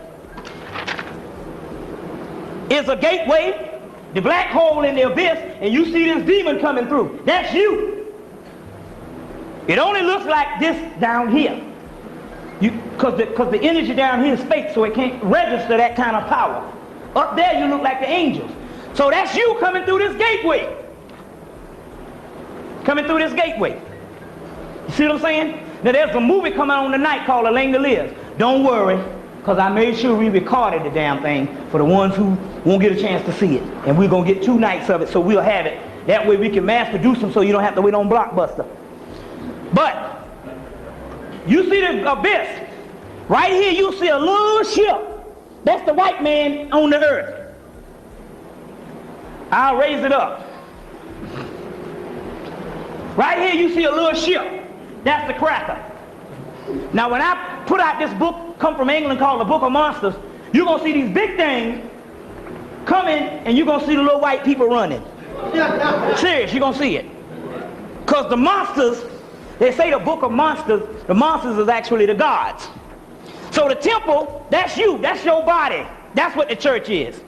It's a gateway, the black hole in the abyss, and you see this demon coming through. That's you. It only looks like this down here. Because the energy down here is fake, so it can't register that kind of power. Up there you look like the angels. So that's you coming through this gateway. Coming through this gateway. You see what I'm saying? Now there's a movie coming on tonight called A Lane to Live. Don't worry, because I made sure we recorded the damn thing for the ones who won't get a chance to see it. And we're going to get 2 nights of it, so we'll have it. That way we can mass produce them so you don't have to wait on Blockbuster. But you see the abyss. Right here you see a little ship. That's the white man on the earth. I'll raise it up. Right here you see a little ship. That's the cracker. Now when I put out this book, come from England, called the Book of Monsters, you're going to see these big things coming, and you're going to see the little white people running. Serious, you're going to see it. Because the monsters, they say the Book of Monsters, the monsters is actually the gods. So the temple, that's you, that's your body. That's what the church is.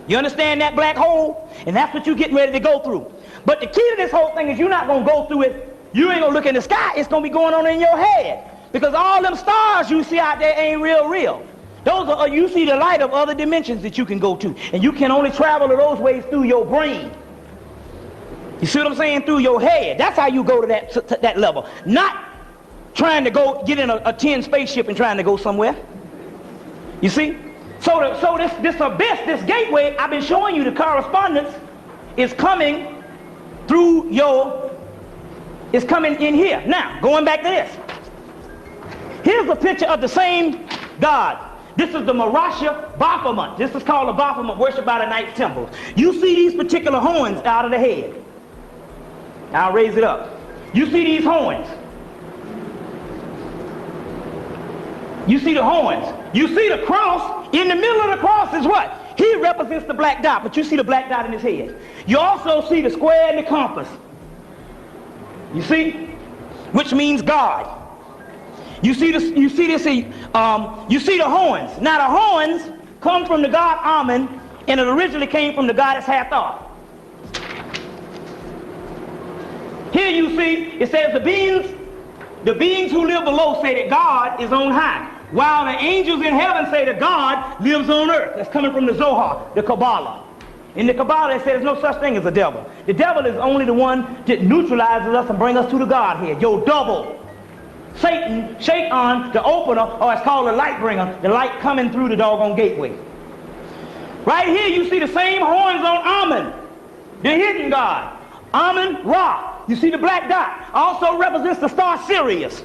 You understand that black hole? And that's what you're getting ready to go through. But the key to this whole thing is you're not going to go through it. You ain't going to look in the sky. It's going to be going on in your head. Because all them stars you see out there ain't real. Those are, you see the light of other dimensions that you can go to. And you can only travel to those ways through your brain. You see what I'm saying? Through your head. That's how you go to that level. Not trying to go get in a tin spaceship and trying to go somewhere. You see? So this abyss, this gateway, I've been showing you the correspondence is coming through it's coming in here. Now, going back to this. Here's a picture of the same God. This is the Marasha Baphomet. This is called the Baphomet, worshipped by the Knights Temples. You see these particular horns out of the head. I'll raise it up. You see these horns. You see the horns. You see the cross. In the middle of the cross is what? He represents the black dot, but you see the black dot in his head. You also see the square and the compass. You see? Which means God. You see the horns. Now the horns come from the god Amun, and it originally came from the goddess Hathor. Here you see, it says the beings who live below say that God is on high, while the angels in heaven say that God lives on earth. That's coming from the Zohar, the Kabbalah. In the Kabbalah, it says there's no such thing as a devil. The devil is only the one that neutralizes us and brings us to the Godhead. Your double. Satan, Shaitan, the opener, or it's called the light bringer, the light coming through the doggone gateway. Right here you see the same horns on Amun, the hidden god. Amun Ra. You see the black dot also represents the star Sirius.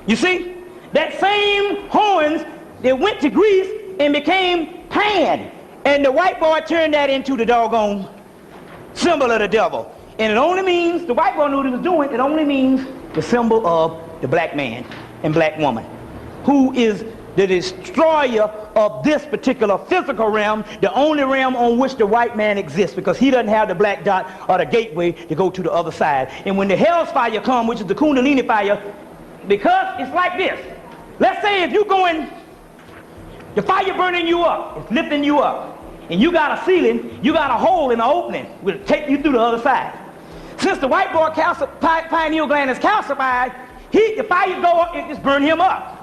You see? That same horns that went to Greece and became Pan. And the white boy turned that into the doggone symbol of the devil. And it only means, the white boy knew what he was doing, it only means the symbol of the black man and black woman, who is the destroyer of this particular physical realm, the only realm on which the white man exists, because he doesn't have the black dot or the gateway to go to the other side. And when the hell's fire comes, which is the Kundalini fire, because it's like this. Let's say if you're going, the fire burning you up, it's lifting you up, and you got a ceiling, you got a hole in the opening, will take you through the other side. Since the white boy pineal gland is calcified, the fire go up, it just burn him up.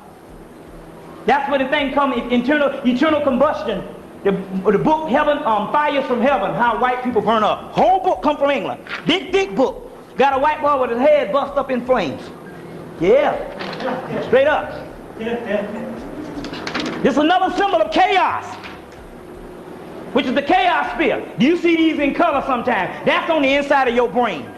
That's where the thing comes, eternal combustion. The book Heaven, Fires from Heaven, how white people burn up. Whole book come from England. Big book. Got a white boy with his head bust up in flames. Yeah, straight up. This is another symbol of chaos, which is the chaos sphere. Do you see these in color sometimes? That's on the inside of your brain.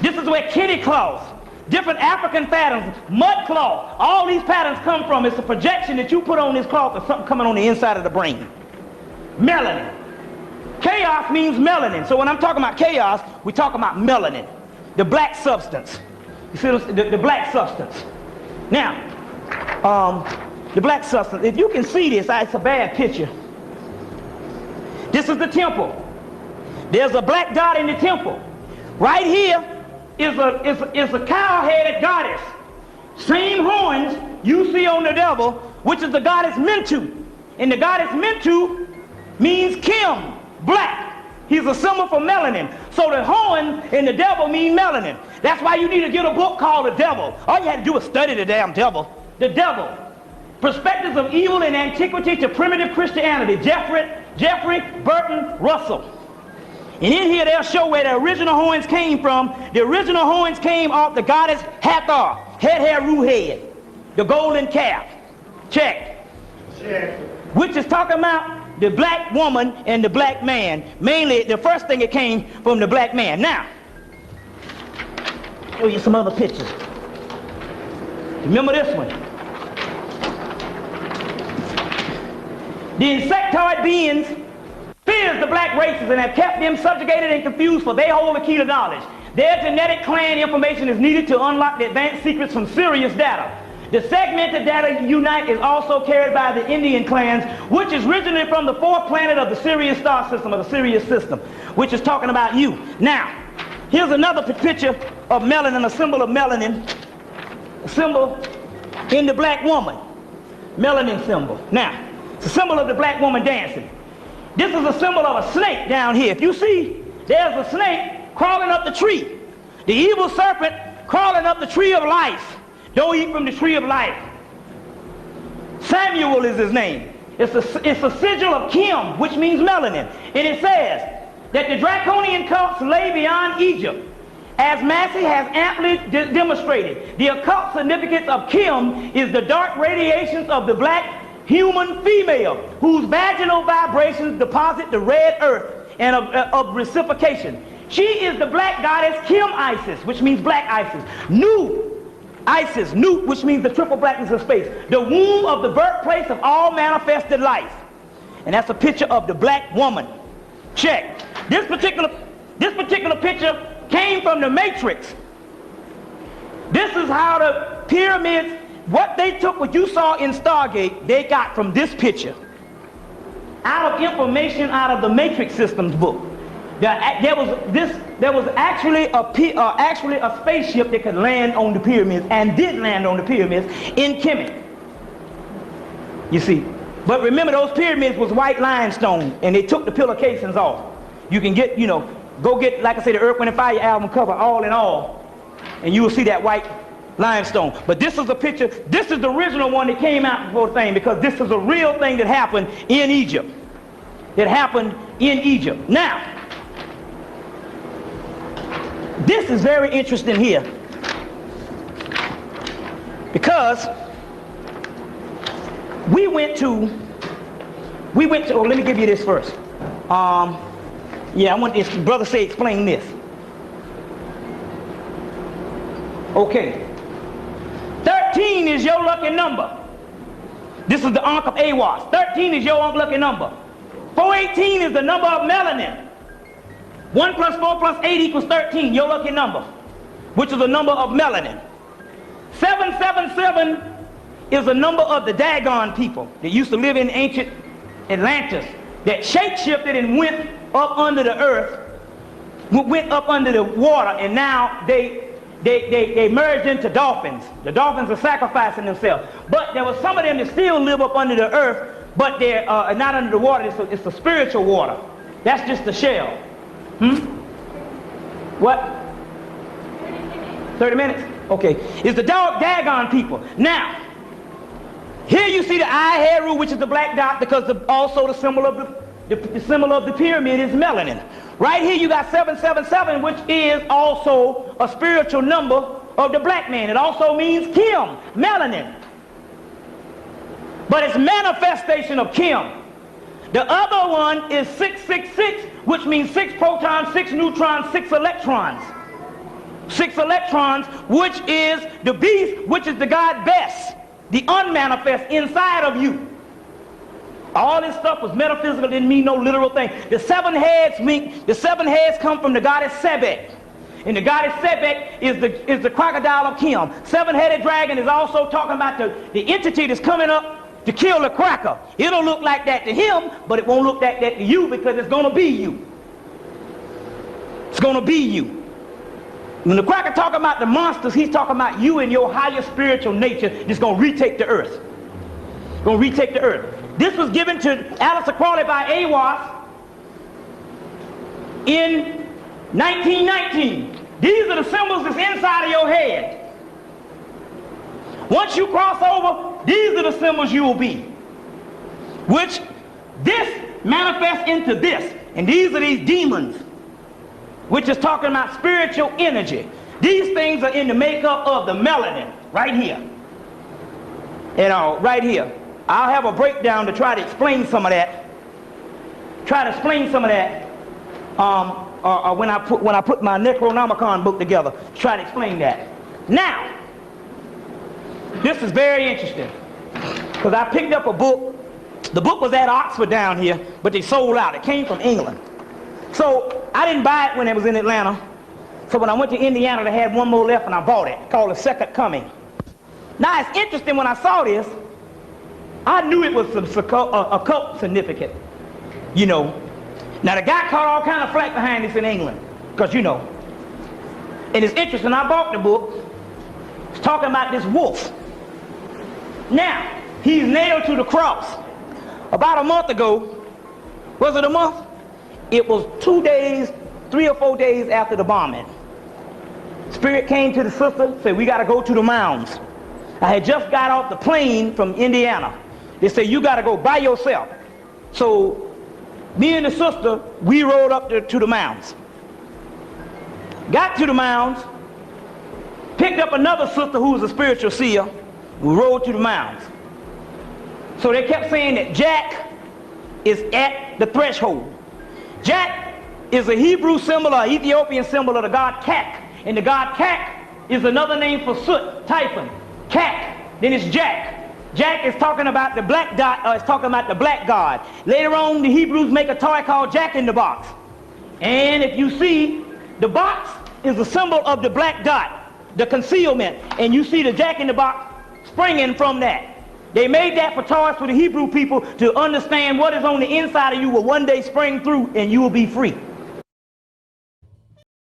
This is where kitty claws, different African patterns, mud claw, all these patterns come from. It's a projection that you put on this cloth of something coming on the inside of the brain. Melanin. Chaos means melanin. So when I'm talking about chaos, we're talking about melanin, the black substance. You see the black substance. Now, the black substance, if you can see this, it's a bad picture. This is the temple. There's a black dot in the temple. Right here is a cow-headed goddess. Same horns you see on the devil, which is the goddess Mentu. And the goddess Mentu means Kim, black. He's a symbol for melanin. So the horn and the devil mean melanin. That's why you need to get a book called The Devil. All you had to do was study the damn devil. The Devil. Perspectives of Evil in Antiquity to Primitive Christianity. Jeffrey Burton Russell. And in here they'll show where the original horns came from. The original horns came off the goddess Hathor. Hair, Ru head. The golden calf. Check. Which is talking about the black woman and the black man. Mainly, the first thing it came from the black man. Now, show you some other pictures. Remember this one. The insectoid beings fears the black races and have kept them subjugated and confused, for they hold the key to knowledge. Their genetic clan information is needed to unlock the advanced secrets from Sirius data. The segmented data unite is also carried by the Indian clans, which is originally from the fourth planet of the Sirius star system, or the Sirius system, which is talking about you. Now, here's another picture of melanin, a symbol of melanin, a symbol in the black woman, melanin symbol. Now, it's a symbol of the black woman dancing. This is a symbol of a snake down here. If you see, there's a snake crawling up the tree. The evil serpent crawling up the tree of life. Don't eat from the tree of life. Samuel is his name. It's a sigil of Kim, which means melanin. And it says that the draconian cults lay beyond Egypt. As Massey has amply demonstrated, the occult significance of Kim is the dark radiations of the black human female, whose vaginal vibrations deposit the red earth and of reciprocation. She is the black goddess Kim Isis, which means black Isis. Isis, Nut, which means the triple blackness of space. The womb of the birthplace of all manifested life. And that's a picture of the black woman. Check. This particular picture came from the Matrix. This is how the pyramids, what they took, what you saw in Stargate, they got from this picture. Out of information out of the Matrix Systems book. There was actually a spaceship that could land on the pyramids, and did land on the pyramids in Hemmitt. You see. But remember, those pyramids was white limestone, and they took the pillar casings off. You can get, go get, like I say, the Earth, Wind and Fire album cover, All in All, and you will see that white limestone. But this is a picture, this is the original one that came out before the thing, because this is a real thing that happened in Egypt. Now, this is very interesting here, because we went to, oh, let me give you this first. Yeah, I want this, brother say, explain this. Okay. 13 is your lucky number. This is the Ankh of Awas. 13 is your lucky number. 418 is the number of melanin. 1 plus 4 plus 8 equals 13, your lucky number, which is the number of melanin. 777 is the number of the Dagon people that used to live in ancient Atlantis, that shape-shifted and went up under the earth, went up under the water, and now they merged into dolphins. The dolphins are sacrificing themselves. But there was some of them that still live up under the earth, but they're not under the water. It's the spiritual water. That's just the shell. What? 30 minutes? Okay. It's the Dagon people. Now, here you see the Heru, which is the black dot, because also the symbol of the symbol of the pyramid is melanin. Right here you got 777, which is also a spiritual number of the black man. It also means Kim, melanin. But it's manifestation of Kim. The other one is 666, which means 6 protons, 6 neutrons, 6 electrons. 6 electrons, which is the beast, which is the God Bes, the unmanifest inside of you. All this stuff was metaphysical, didn't mean no literal thing. The 7 heads come from the goddess Sebek. And the goddess Sebek is the crocodile of Kim. 7-headed dragon is also talking about the entity that's coming up to kill the cracker. It'll look like that to him, but it won't look like that to you, because it's going to be you. It's going to be you. When the cracker talking about the monsters, he's talking about you and your higher spiritual nature that's going to retake the earth. Going to retake the earth. This was given to Aleister Crowley by Awas in 1919. These are the symbols that's inside of your head. Once you cross over, these are the symbols you will be. Which this manifests into this. And these are these demons, which is talking about spiritual energy. These things are in the makeup of the melanin, right here. Right here. I'll have a breakdown to try to explain some of that. When I put my Necronomicon book together, try to explain that. Now, this is very interesting, because I picked up a book The book was at Oxford down here, but they sold out. It came from England. So I didn't buy it when it was in Atlanta. So when I went to Indiana, they had one more left, and I bought it, called The Second Coming. Now, it's interesting, when I saw this, I knew it was some occult significant, you know. Now, the guy caught all kind of flack behind this in England, because, you know. And it's interesting, I bought the book. It's talking about this wolf. Now, he's nailed to the cross. About a month ago, was it a month? It was 2 days, 3 or 4 days after the bombing. Spirit came to the sister, said, we got to go to the mounds. I had just got off the plane from Indiana. They said, you got to go by yourself. So me and the sister, we rode up to the mounds. Got to the mounds, picked up another sister who was a spiritual seer. We rode to the mounds. So they kept saying that Jack is at the threshold. Jack is a Hebrew symbol, or Ethiopian symbol of the god Kak. And the god Kak is another name for soot, Typhon. Kak, then it's Jack. Jack is talking about the black dot, or it's talking about the black god. Later on, the Hebrews make a toy called Jack in the Box. And if you see, the box is a symbol of the black dot, the concealment. And you see the Jack in the Box springing from that. They made that for toys for the Hebrew people to understand what is on the inside of you will one day spring through and you will be free.